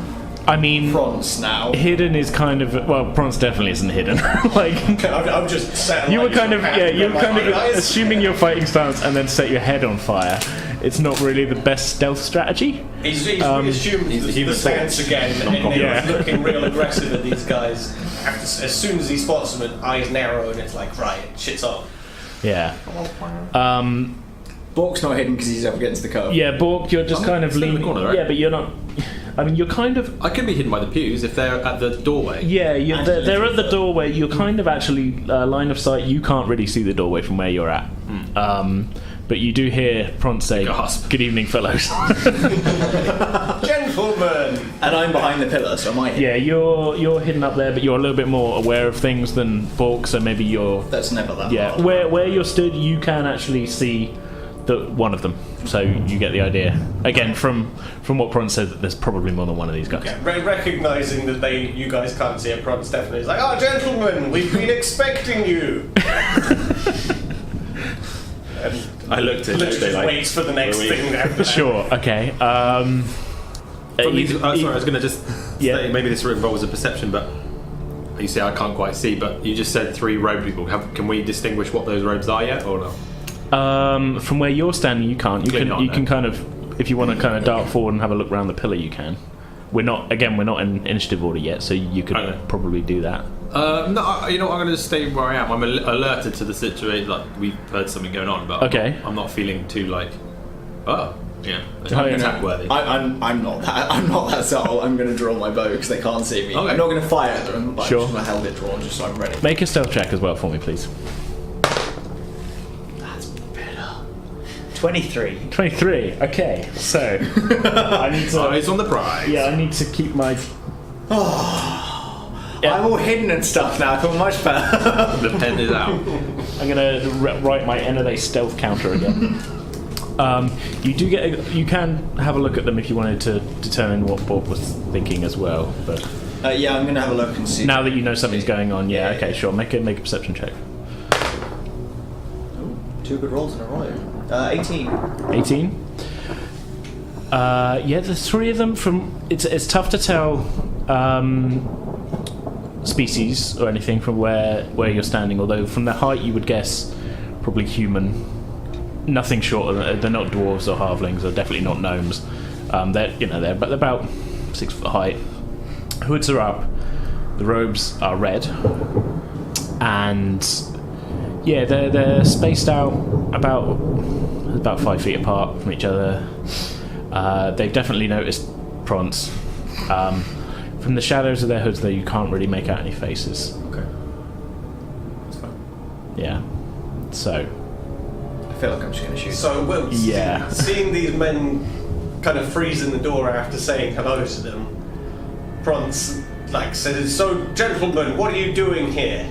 I mean, Pronce now. hidden is kind of Pronce definitely isn't hidden. I'm just sat You were like kind of hat you with were my kind of eyes. assuming your fighting stance and then set your head on fire. It's not really the best stealth strategy. He's reassumed he's a the human stance torch. again, and Yeah. he's looking real aggressive at these guys. As soon as he spots them, eyes narrow, and it's like, right, shit's on. Yeah. Bork's not hidden because he's up against the curb. Yeah, Bork, you're just kind of still in the leaning. corner, right? Yeah, but you're not. I mean, you're kind of. I could be hidden by the pews if they're at the doorway. Yeah, they're at the doorway. You're kind of actually line of sight. You can't really see the doorway from where you're at. but you do hear Pronce say, Gasp. "Good evening, fellows." Gentlemen! And I'm behind the pillar, so am I here? Yeah, you're hidden up there, but you're a little bit more aware of things than Bork, so maybe you're... That's never that Yeah, hard. where you're stood, you can actually see one of them, so you get the idea. Again, from what Pronce said, that there's probably more than one of these guys. Okay. Recognising that you guys can't see it, Pronce definitely is like, "Oh, gentlemen, we've been expecting you." And I looked at literally it. just waits for the next thing after that. Sure, okay. Sorry, I was going to just Yeah. say, maybe this involves a perception, but you say I can't quite see, but you just said 3 robed people. Can we distinguish what those robes are yet, or not? From where you're standing, you can't. You Clearly can. not, You no. can kind of, if you want to kind of dart forward and have a look around the pillar, you can. We're not in initiative order yet, so you could Okay. probably do that. No, I'm going to just stay where I am. I'm alerted to the situation. Like we've heard something going on, but Okay. I'm not feeling too like, it's Oh, yeah. attack worthy. I'm not that subtle. I'm going to draw my bow because they can't see me. Okay. I'm not going to fire at them, but Sure. I'm just going to hold it drawn just so I'm ready. Make a stealth check as well for me, please. That's better. 23. 23. Okay, so I need to. Eyes on the prize. Yeah, I need to keep my. I'm all hidden and stuff now. I feel much better. The pen is out. I'm gonna write my Enothe stealth counter again. You do get. You can have a look at them if you wanted to determine what Bork was thinking as well. But Yeah, I'm going to have a look and see. now that you know something's going on, yeah, Yeah, okay, yeah. sure. Make a perception check. 2 good rolls in a row. 18. 18. Yeah, the 3 of them from. It's tough to tell species or anything from where you're standing. Although from their height, you would guess probably human. Nothing short of. They're not dwarves or halflings. They're definitely not gnomes. They're about 6 foot height. Hoods are up. The robes are red, and yeah, they're spaced out about 5 feet apart from each other. They've definitely noticed Pronce. From the shadows of their hoods, though, you can't really make out any faces. Okay. That's fine. Yeah. So, I feel like I'm just going to shoot. So, well, Yeah. seeing these men kind of freeze in the door after saying hello to them, Pronce says, "So, gentlemen, what are you doing here?"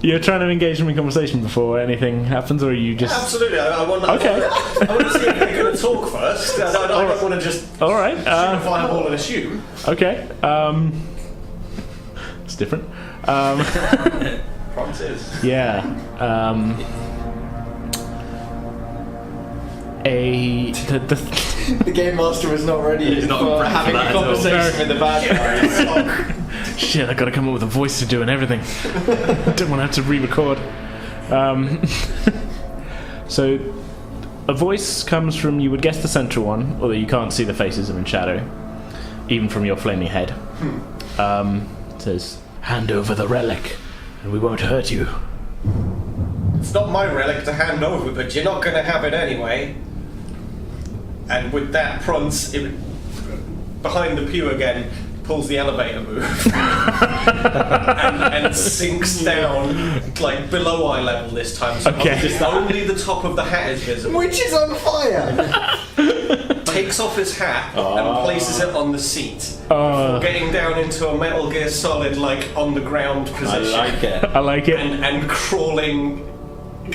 you're trying to engage them in conversation before anything happens, or are you just Absolutely, I want. Okay. I want to see if they're going to talk first. I don't want to just all right? shoot a fireball and assume. Okay. It's different. Pronce is. Yeah. The game master was not ready He's not for prepped for having that a at all. conversation with the bad guys. Shit, I gotta come up with a voice to do and everything. Don't want to have to re-record. So, a voice comes from, you would guess, the central one, although you can't see the faces, they're in shadow, even from your flaming head. It says, "Hand over the relic, and we won't hurt you." It's not my relic to hand over, but you're not going to have it anyway. And with that, Pronce, behind the pew again, pulls the elevator move and sinks down below eye level this time. So Okay. only the top of the hat is visible. Which is on fire! Takes off his hat and places it on the seat. Getting down into a Metal Gear Solid on the ground position. it. I like it. And crawling.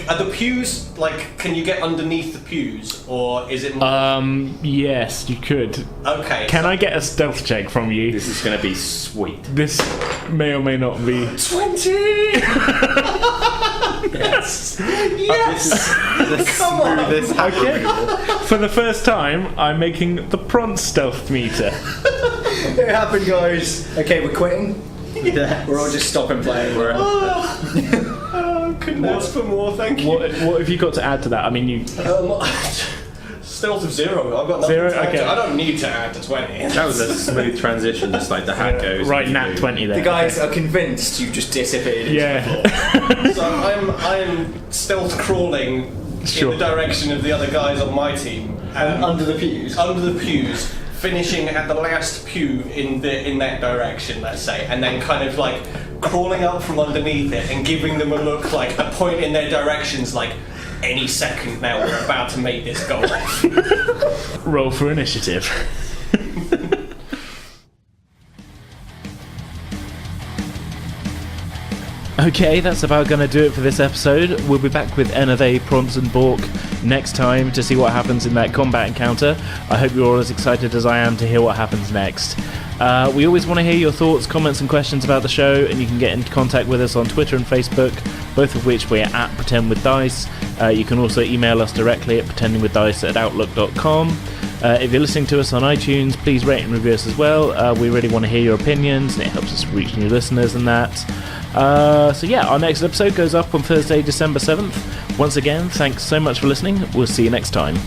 Are the pews can you get underneath the pews, or is it more Yes, you could. okay? Can I get a stealth check from you? This is going to be sweet. This may or may not be. 20? Yes! Yes! Come on! Okay. For the first time, I'm making the Pronce stealth meter. It happened, guys. Okay, we're quitting. Yes. We're all just stopping playing. Couldn't ask for more, thank you. What have you got to add to that? I mean, you. Stealth of 0. I've got nothing 0? to add Okay. to. I don't need to add to 20. That was a smooth transition, just the hat goes. Right, nat 20 there. The guys are convinced you just disappeared into Yeah. the floor. So I'm stealth crawling Sure. in the direction of the other guys on my team. Under the pews. Under the pews, finishing at the last pew in that direction, let's say, and then kind of crawling up from underneath it and giving them a look, a point in their directions, any second now. We're about to make this go off. Roll for initiative. Okay, that's about going to do it for this episode. We'll be back with Enothe, Pronce and Bork next time to see what happens in that combat encounter. I hope you're all as excited as I am to hear what happens next. We always want to hear your thoughts, comments and questions about the show, and you can get in contact with us on Twitter and Facebook, both of which we're at Pretend With Dice. You can also email us directly at pretendingwithdice@outlook.com. If you're listening to us on iTunes, please rate and review us as well. We really want to hear your opinions, and it helps us reach new listeners and that. So yeah, our next episode goes up on Thursday, December 7th. Once again, thanks so much for listening. We'll see you next time.